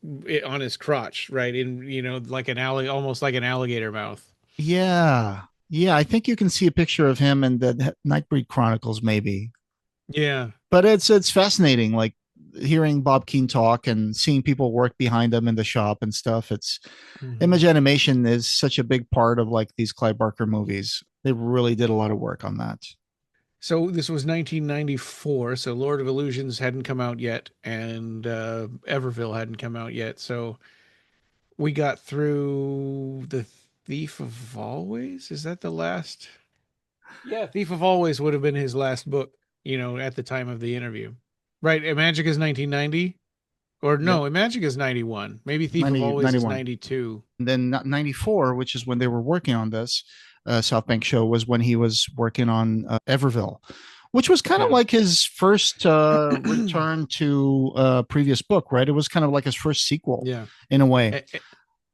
crotch, right? In like almost like an alligator mouth. yeah, yeah. I think you can see a picture of him in the Nightbreed Chronicles, maybe. Yeah. But it's fascinating, like hearing Bob Keane talk and seeing people work behind him in the shop and stuff. It's Hmm. image animation is such a big part of like these Clive Barker movies. They really did a lot of work on that. So this was 1994. So Lord of Illusions hadn't come out yet, and Everville hadn't come out yet. So we got through the Thief of Always. Is that the last? Yeah, Thief of Always would have been his last book. At the time of the interview, right? Magic is 1990, or Yep. no, Magic is 91. Maybe Thief of 90, Always is 91. 92. And then 94, which is when they were working on this, South Bank show was when he was working on Everville, which was kind of Yeah. like his first return to previous book, right? It was kind of like his first sequel Yeah. in a way,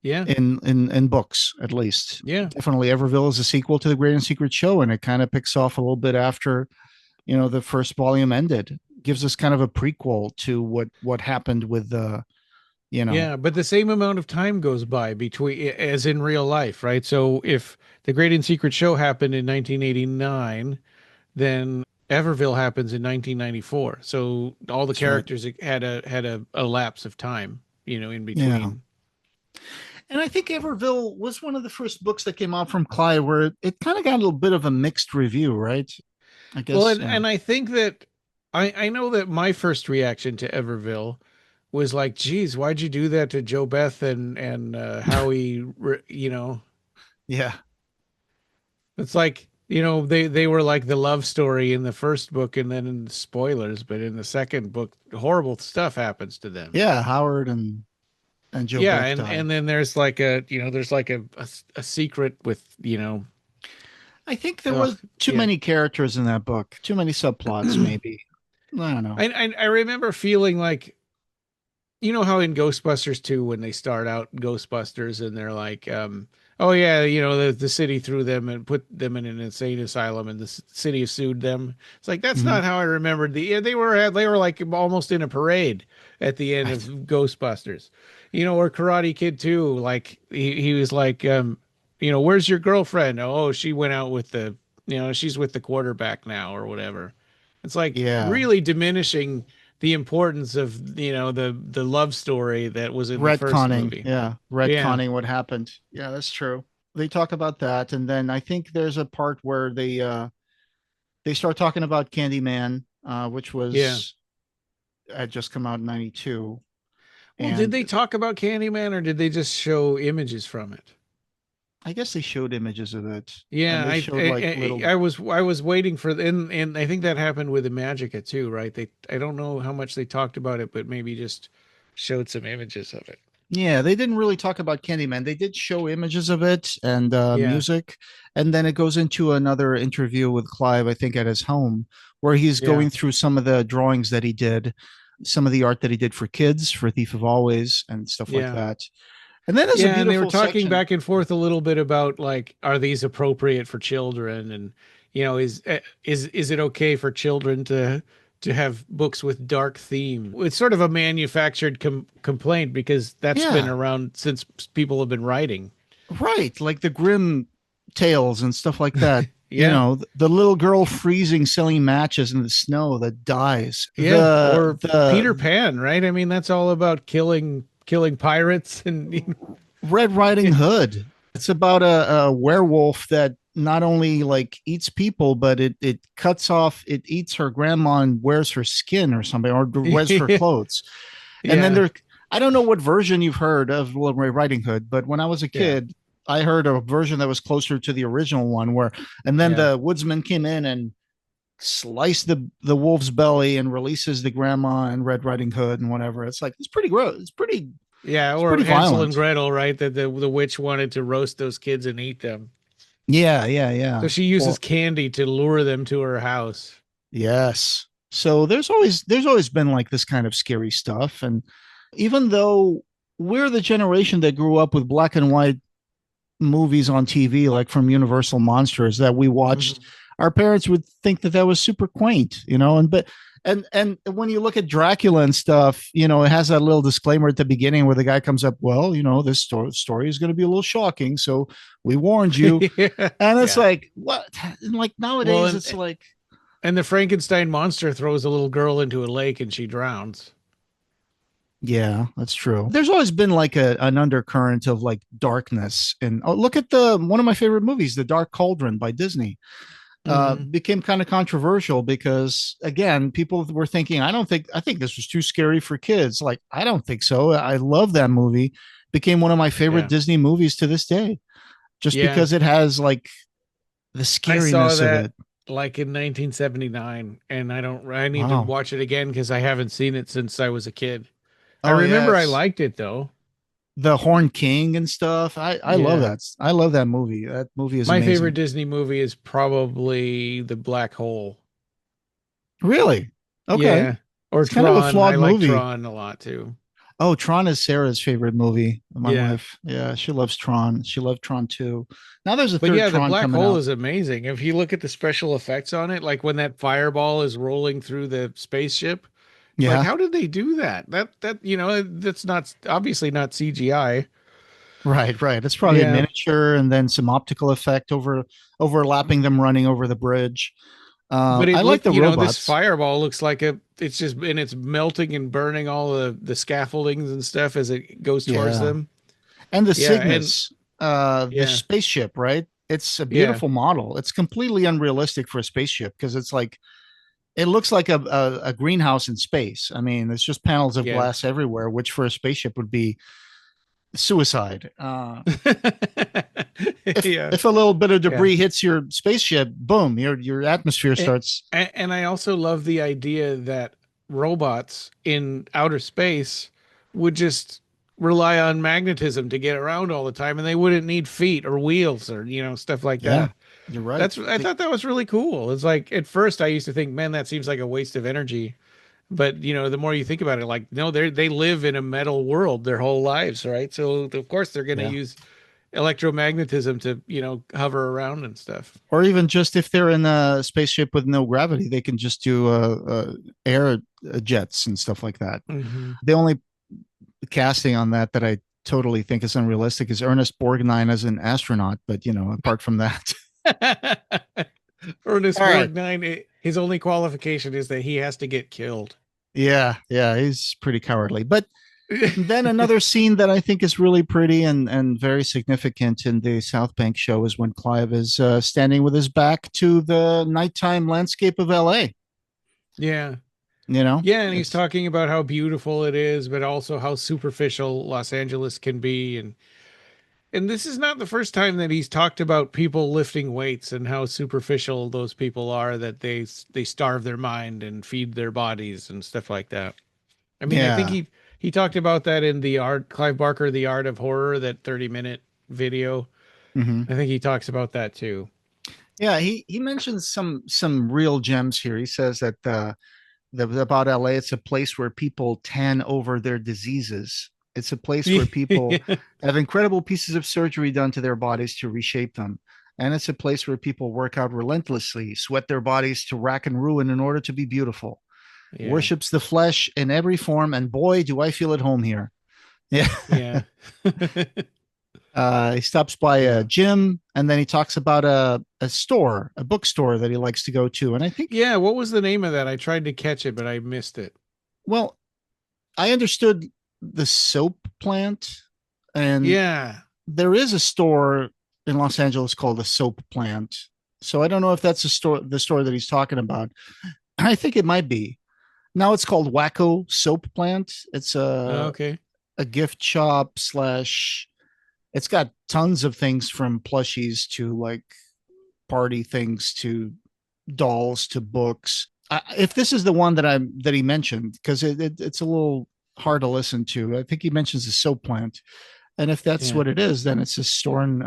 Yeah. in books at least. Yeah. Definitely, Everville is a sequel to the Great and Secret Show, and it kind of picks off a little bit after the first volume ended. Gives us kind of a prequel to what happened with the Yeah, but the same amount of time goes by between as in real life, right? So if the Great and Secret Show happened in 1989, then Everville happens in 1994. So all the That's right. characters had a lapse of time, in Yeah. between. And I think Everville was one of the first books that came out from Clive where it kind of got a little bit of a mixed review, right? I Well, guess, and I think that I know that my first reaction to Everville was like, geez, why'd you do that to Joe Beth and Howie, yeah. It's like, they were like the love story in the first book and then in the spoilers, but in the second book, horrible stuff happens to them. Yeah, Howard and Joe Yeah, Beth and die. and then there's like a secret with, I think there ugh, was too yeah. many characters in that book, too many subplots, maybe. I don't know. I remember feeling like, how in Ghostbusters 2 when they start out Ghostbusters and they're like, oh yeah, the city threw them and put them in an insane asylum and the city sued them. It's like that's Mhm. not how I remembered they were like almost in a parade at the end of Right. Ghostbusters. Or Karate Kid 2, like he was like, where's your girlfriend? Oh, she went out with she's with the quarterback now or whatever. It's like Yeah. really diminishing the importance of the love story that was in the first Retconning. movie. Yeah. Yeah, Retconning what happened. Yeah, that's true. They talk about that. And then I think there's a part where they start talking about Candyman, which yeah. was had just come out in 92. Well, did And they talk about Candyman or did they just show images from it? I guess they showed images of it. And Yeah, they I showed like I, little. I was waiting for and I think that happened with the Magica too, right? I don't know how much they talked about it, but maybe just showed some images of it. Yeah, they didn't really talk about Candyman. They did show images of it and Yeah, music. And then it goes into another interview with Clive, I think, at his home, where he's yeah. going through some of the drawings that he did, some of the art that he did for kids, for Thief of Always, and stuff like Yeah. that. And then there's a Yeah, and they were beautiful talking section. back and forth a little bit about like, are these appropriate for children, and is it okay for children to have books with dark theme? It's sort of a manufactured complaint because that's been Yeah, around since people have been writing. right. Like the grim tales and stuff like that. Yeah, The little girl freezing selling matches in the snow that dies. yeah, or Peter The Pan, right? I mean, that's all about killing pirates and Red Riding yeah, Hood. It's about a werewolf that not only like eats people, but it cuts off, it eats her grandma and wears her skin or something, or wears her clothes. And then yeah, I don't know what version you've heard of Little Red Riding Hood, but when I was a yeah, kid, I heard a version that was closer to the original one and then yeah. the woodsman came in and sliced the wolf's belly and releases the grandma and Red Riding Hood and whatever. It's like, it's pretty gross. Yeah, It's or pretty Hansel and violent. Gretel, right? That the witch wanted to roast those kids and eat them. Yeah, yeah, yeah. So she uses Or candy to lure them to her house. yes. So there's always been like this kind of scary stuff. And even though we're the generation that grew up with black and white movies on TV, like from Universal Monsters that we watched, Mhm. our parents would think that was super quaint, and when you look at Dracula and stuff, it has that little disclaimer at the beginning where the guy comes up, well, this story is going to be a little shocking, so we warned you. Yeah. And it's Yeah. like, what? And like Well, nowadays, and it's like, and the Frankenstein monster throws a little girl into a lake and she drowns. yeah, that's true. There's always been like an undercurrent of like darkness. And look at the one of my favorite movies, The Dark Cauldron by Disney. Hmm. Became kind of controversial because again, people were thinking, I think this was too scary for kids. Like, I don't think so. I love that movie. Became one of my favorite Yeah. Disney movies to this day, just Yeah. because it has like the I saw scariness of that it. like in 1979 and I need to Wow. watch it again because I haven't seen it since I was a kid. I Oh remember I yes. liked it though. the Horn King and stuff. I love Yeah. that. I love that movie. That movie is My favorite amazing. Disney movie is probably The Black Hole. Really? Okay. Yeah. Or It's kind of a Tron. I flawed like movie. Tron a lot too. Oh, Tron is Sarah's favorite movie. My Yeah. wife. Yeah, she loves Tron. She loved Tron too. Now there's a But third yeah, the Tron black coming hole out. is amazing. If you look at the special effects on it, like when that fireball is rolling through the spaceship, like Yeah. how did they do that? That's not obviously not CGI. Right, right. It's probably a Yeah. miniature and then some optical effect overlapping them running over the bridge. But I it like looked, the this robots. fireball looks like it's just and it's melting and burning all the scaffoldings and stuff as it goes towards Yeah. them. And the Yeah, and Cygnus, the yeah, spaceship, right? It's a yeah, beautiful model. It's completely unrealistic for a spaceship because it's like it looks like a greenhouse in space. I mean, it's just panels of yeah. glass everywhere, which for a spaceship would be suicide. Yeah, If a little bit of yeah. debris hits your spaceship, boom, your atmosphere And, starts. and I also love the idea that robots in outer space would just rely on magnetism to get around all the time, and they wouldn't need feet or wheels or stuff like Yeah, that. you're right. I thought that was really cool. It's like at first I used to think, man, that seems like a waste of energy. But the more you think about it, like no, they live in a metal world their whole lives, right? So of course they're going to Yeah. use electromagnetism to hover around and stuff. Or even just if they're in a spaceship with no gravity, they can just do air jets and stuff like that. Hmm. The only casting on that I totally think is unrealistic is Ernest Borgnine as an astronaut. But apart from that, Ernest all right. Borgnine, his only qualification is that he has to get killed. Yeah, yeah, he's pretty cowardly. But then another scene that I think is really pretty and very significant in the South Bank show is when Clive is standing with his back to the nighttime landscape of LA. Yeah. You know, Yeah, and he's it's talking about how beautiful it is, but also how superficial Los Angeles can be. And this is not the first time that he's talked about people lifting weights and how superficial those people are, that they starve their mind and feed their bodies and stuff like that. I mean, I think yeah. he talked about that in the art Clive Barker, The Art of Horror, that 30-minute video. Hmm. I think he talks about that too. Yeah, he mentions some real gems here. He says that about LA, it's a place where people tan over their diseases. It's a place where people Yeah. have incredible pieces of surgery done to their bodies to reshape them. And it's a place where people work out relentlessly, sweat their bodies to rack and ruin in order to be beautiful. Yeah. Worships the flesh in every form. And boy, do I feel at home here. Yeah. Yeah. He stops by a Yeah. gym and then he talks about a store, a bookstore that he likes to go to. And I think, Yeah, what was the name of that? I tried to catch it, but I missed it. well, I understood the soap plant, and Yeah. there is a store in Los Angeles called the Soap Plant. So I don't know if that's the store that he's talking about. I think it might be. Now it's called Wacko Soap Plant. It's Okay. a gift shop slash. It's got tons of things from plushies to like party things to dolls to books. If this is the one that he mentioned, because it's a little hard to listen to. I think he mentions the soap plant, and if that's Yeah. what it is, then it's a store in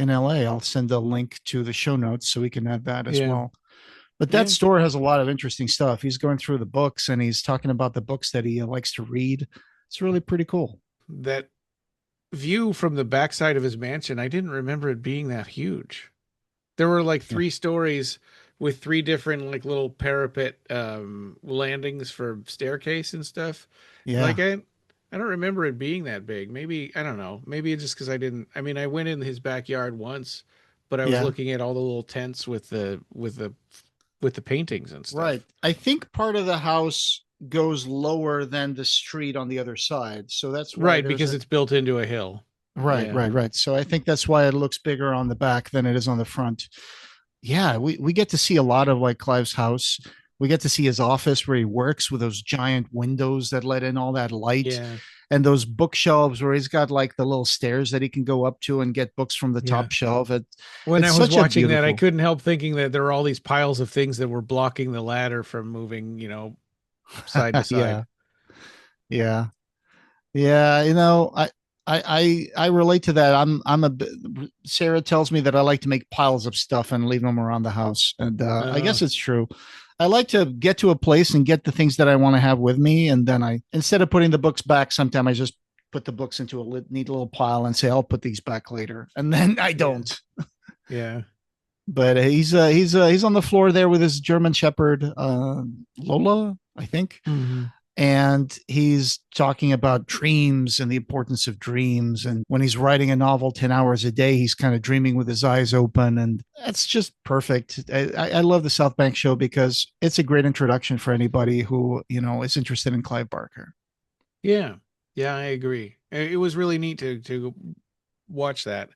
LA. I'll send a link to the show notes so we can add that as Yeah. well. But that Yeah. store has a lot of interesting stuff. He's going through the books and he's talking about the books that he likes to read. It's really pretty cool. That view from the backside of his mansion, I didn't remember it being that huge. There were like Yeah. three stories with three different like little parapet landings for staircase and stuff. Yeah. Like I don't remember it being that big. Maybe I don't know. Maybe it's just because I didn't. I mean, I went in his backyard once, but I was Yeah. looking at all the little tents with the paintings and Right. stuff. I think part of the house goes lower than the street on the other side. So that's why Right, there's because a it's built into a hill. right, Yeah. right, right. So I think that's why it looks bigger on the back than it is on the front. Yeah, we get to see a lot of like Clive's house. We get to see his office where he works with those giant windows that let in all that light Yeah. and those bookshelves where he's got like the little stairs that he can go up to and get books from the Yeah. top shelf. When I It's was such a watching that, I beautiful. couldn't help thinking that there were all these piles of things that were blocking the ladder from moving, side to Yeah. side. Yeah. Yeah, I I relate to that. Sarah tells me that I like to make piles of stuff and leave them around the house, and I Uh, guess it's true. I like to get to a place and get the things that I want to have with me, and then instead of putting the books back, sometimes I just put the books into a neat little pile and say I'll put these back later, and then I yeah. don't. Yeah. But he's on the floor there with his German Shepherd, Lola, I think, Hmm. and he's talking about dreams and the importance of dreams. And when he's writing a novel 10 hours a day, he's kind of dreaming with his eyes open. And that's just perfect. I love the South Bank show because it's a great introduction for anybody who, is interested in Clive Barker. Yeah. Yeah, I agree. It was really neat to watch that.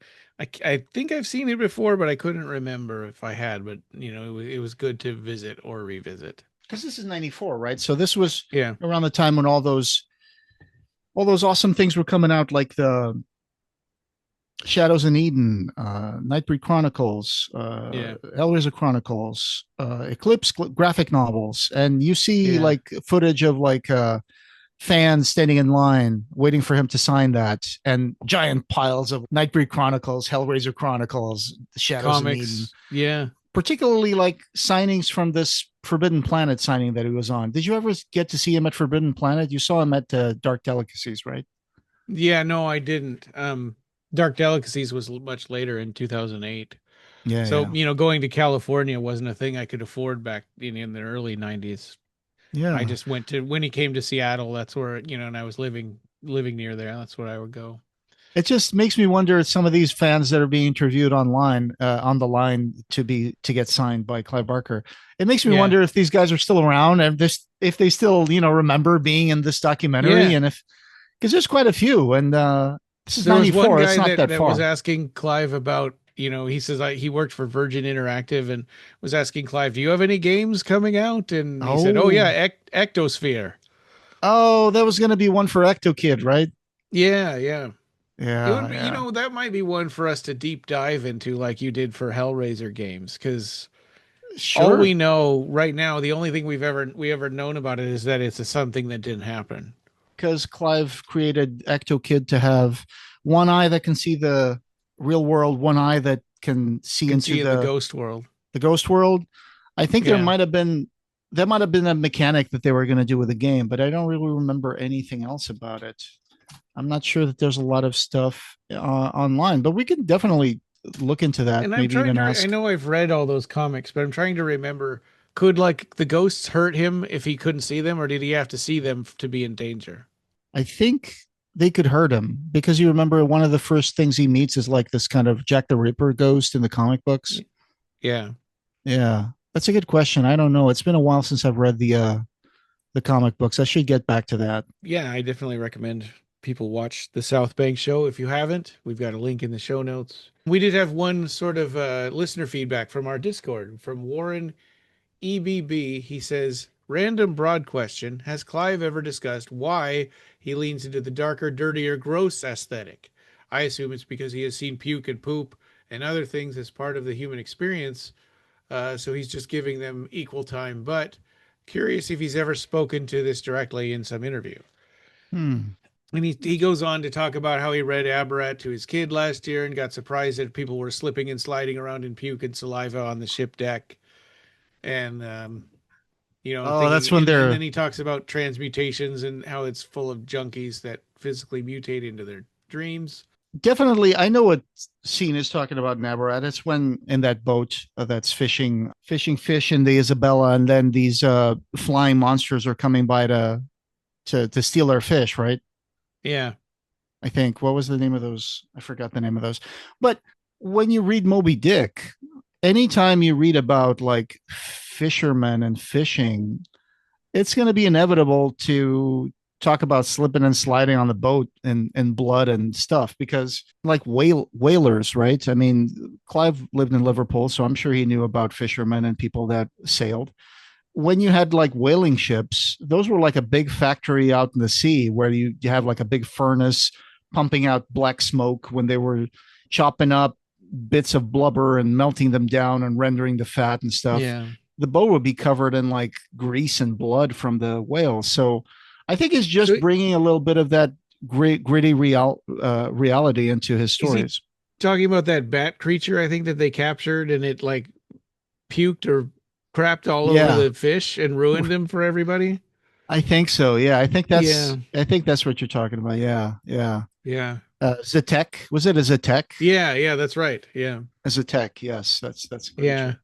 I think I've seen it before, but I couldn't remember if I had. But it was good to visit or revisit. Because this is 94, right? So this was Yeah. around the time when all those awesome things were coming out, like the Shadows in Eden, Nightbreed Chronicles, Yeah. Hellraiser Chronicles, Eclipse graphic novels, and you see Yeah. like footage of like fans standing in line waiting for him to sign that, and giant piles of Nightbreed Chronicles, Hellraiser Chronicles, Shadows in Eden. Comics. Yeah. Particularly like signings from this Forbidden Planet signing that he was on. Did you ever get to see him at Forbidden Planet? You saw him at Dark Delicacies, right? Yeah, no, I didn't. Dark Delicacies was much later in 2008. Yeah, So, yeah, going to California wasn't a thing I could afford back in the early 90s. I yeah. just went to when he came to Seattle, that's where, and I was living near there. That's where I would go. It just makes me wonder some of these fans that are being interviewed online on the line to get signed by Clive Barker. It makes me Yeah. wonder if these guys are still around and if they still remember being in this documentary, Yeah. and if because there's quite a few, and this is There was one 94. It's guy not that that that was far. asking Clive about, he says he worked for Virgin Interactive and was asking Clive, "Do you have any games coming out?" And he said, "Oh Oh, yeah, Ectosphere." oh, that was going to be one for Ecto Kid, right? Yeah, yeah. It would Yeah, be, yeah. that might be one for us to deep dive into like you did for Hellraiser games, because all Sure. we know right now, the only thing we ever known about it is that it's something that didn't happen. Because Clive created Ecto Kid to have one eye that can see the real world, one eye that can see Can into see in the the ghost world. ghost world. I think there Yeah. might have been a mechanic that they were going to do with the game, but I don't really remember anything else about it. I'm not sure that there's a lot of stuff online, but we can definitely look into that. And I'm Maybe trying even to I ask. know I've read all those comics, but I'm trying to remember, could like the ghosts hurt him if he couldn't see them, or did he have to see them to be in danger? I think they could hurt him because you remember one of the first things he meets is like this kind of Jack the Ripper ghost in the comic books. Yeah. Yeah, that's a good question. I don't know. It's been a while since I've read the comic books. I should get back to that. Yeah, I definitely recommend people watch the South Bank show. If you haven't, we've got a link in the show notes. We did have one sort of listener feedback from our Discord from Warren EBB. He says, random broad question. Has Clive ever discussed why he leans into the darker, dirtier, gross aesthetic? I assume it's because he has seen puke and poop and other things as part of the human experience, so he's just giving them equal time. But curious if he's ever spoken to this directly in some interview. Hmm. And he goes on to talk about how he read Abarat to his kid last year and got surprised that people were slipping and sliding around in puke and saliva on the ship deck. And Oh, that's thinking, when and they're then he talks about transmutations and how it's full of junkies that physically mutate into their dreams. definitely. I know what scene is talking about, Nabarat. It's when in that boat that's fishing fish in the Isabella, and then these flying monsters are coming by to steal their fish, right? Yeah, I think. What was the name of those? I forgot the name of those. But when you read Moby Dick, anytime you read about like fishermen and fishing, it's going to be inevitable to talk about slipping and sliding on the boat and blood and stuff because like whalers, right? I mean, Clive lived in Liverpool, so I'm sure he knew about fishermen and people that sailed. When you had like whaling ships, those were like a big factory out in the sea where you have like a big furnace pumping out black smoke when they were chopping up bits of blubber and melting them down and rendering the fat and stuff. yeah. The boat would be covered in like grease and blood from the whales. So I think it's So just bringing a little bit of that gritty reality into his stories. Talking about that bat creature, I think that they captured, and it like puked or crapped all over the fish and ruined them for everybody. I think so. Yeah, I think that's Yeah. what you're talking about. Yeah. Zatek, was it a Zatek? Yeah, that's right. Yeah, a Zatek. Yes, that's yeah. True.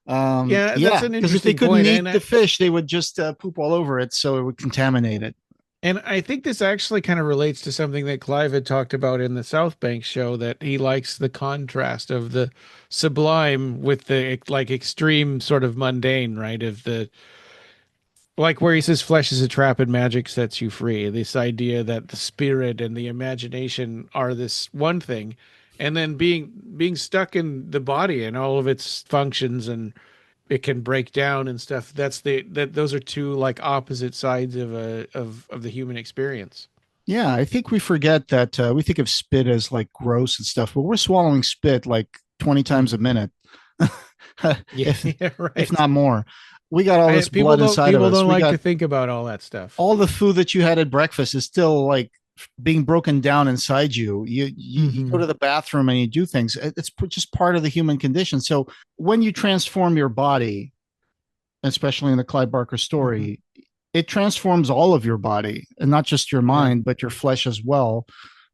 That's an interesting because if they couldn't point, eat the fish, they would just poop all over it, so it would contaminate it. And I think this actually kind of relates to something that Clive had talked about in the South Bank show, that he likes the contrast of the sublime with the like extreme sort of mundane, right? Of the like where he says flesh is a trap and magic sets you free. This idea that the spirit and the imagination are this one thing, and then being stuck in the body and all of its functions, and it can break down and stuff. Those are two like opposite sides of the human experience. Yeah, I think we forget that we think of spit as like gross and stuff, but we're swallowing spit like 20 times a minute. If not more. We got all this blood inside of us. People don't like to think about all that stuff. All the food that you had at breakfast is still like being broken down inside you. You go to the bathroom and you do things. It's just part of the human condition. So when you transform your body, especially in the Clive Barker story, it transforms all of your body, and not just your mind, but your flesh as well.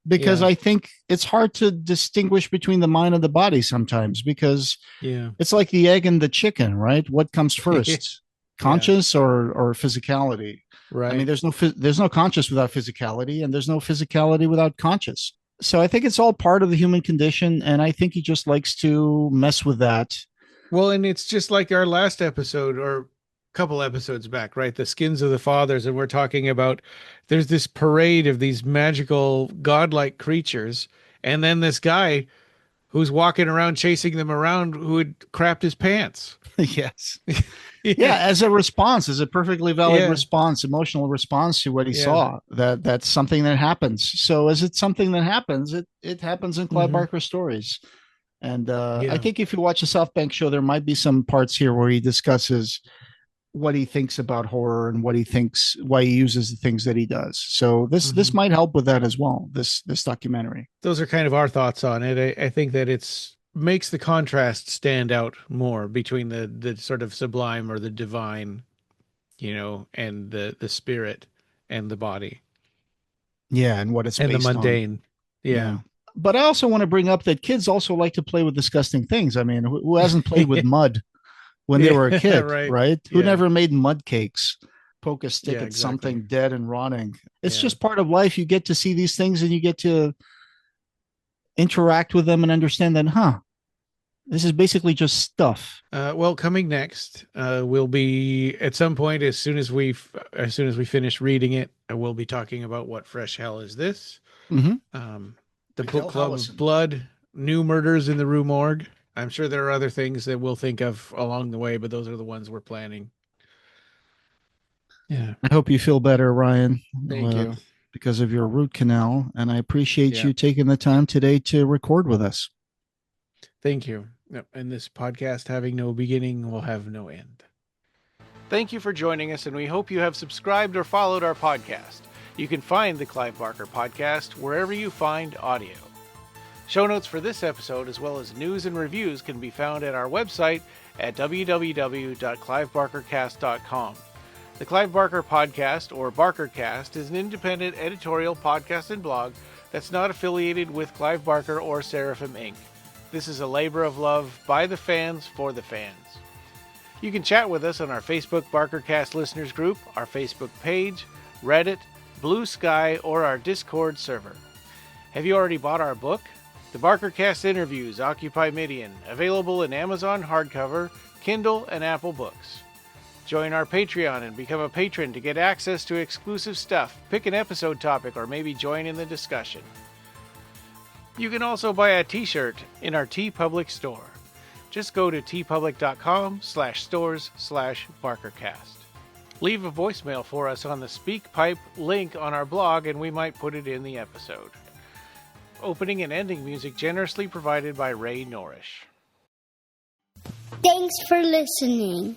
Because I think it's hard to distinguish between the mind and the body sometimes, because it's like the egg and the chicken, right? What comes first, conscious or physicality? Right. I mean, there's no conscious without physicality, and there's no physicality without conscious. So I think it's all part of the human condition, and I think he just likes to mess with that. Well, and it's just like our last episode, or couple episodes back, right? The Skins of the Fathers, and we're talking about there's this parade of these magical godlike creatures, and then this guy who's walking around chasing them around who had crapped his pants. Yes. As a response, as a perfectly valid response, emotional response to what he saw. That's something that happens. So as it's something that happens, it happens in Clive Barker stories. And I think if you watch the South Bank show, there might be some parts here where he discusses what he thinks about horror and why he uses the things that he does. So this might help with that as well, this documentary. Those are kind of our thoughts on it. I think that it's makes the contrast stand out more between the sort of sublime or the divine, and the spirit and the body. Yeah, and what it's and based the mundane. On. Yeah. But I also want to bring up that kids also like to play with disgusting things. I mean, who hasn't played with mud when they were a kid, right? Who never made mud cakes, poke a stick at something dead and rotting. It's just part of life. You get to see these things and you get to interact with them and understand that, this is basically just stuff. Well, coming next, we'll be at some point as soon as we finish reading it, we'll be talking about what fresh hell is this. The Book Club of Blood, New Murders in the Rue Morgue. I'm sure there are other things that we'll think of along the way, but those are the ones we're planning. Yeah. I hope you feel better, Ryan. Thank you. Because of your root canal. And I appreciate you taking the time today to record with us. Thank you. And this podcast having no beginning will have no end. Thank you for joining us, and we hope you have subscribed or followed our podcast. You can find the Clive Barker Podcast wherever you find audio. Show notes for this episode, as well as news and reviews, can be found at our website at www.clivebarkercast.com. The Clive Barker Podcast, or BarkerCast, is an independent editorial podcast and blog that's not affiliated with Clive Barker or Seraphim Inc. This is a labor of love by the fans for the fans. You can chat with us on our Facebook BarkerCast listeners group, our Facebook page, Reddit, Blue Sky, or our Discord server. Have you already bought our book? The BarkerCast Interviews Occupy Midian, available in Amazon hardcover, Kindle, and Apple Books. Join our Patreon and become a patron to get access to exclusive stuff, pick an episode topic, or maybe join in the discussion. You can also buy a t-shirt in our TeePublic store. Just go to teepublic.com/stores/BarkerCast. Leave a voicemail for us on the SpeakPipe link on our blog, and we might put it in the episode. Opening and ending music generously provided by Ray Norrish. Thanks for listening.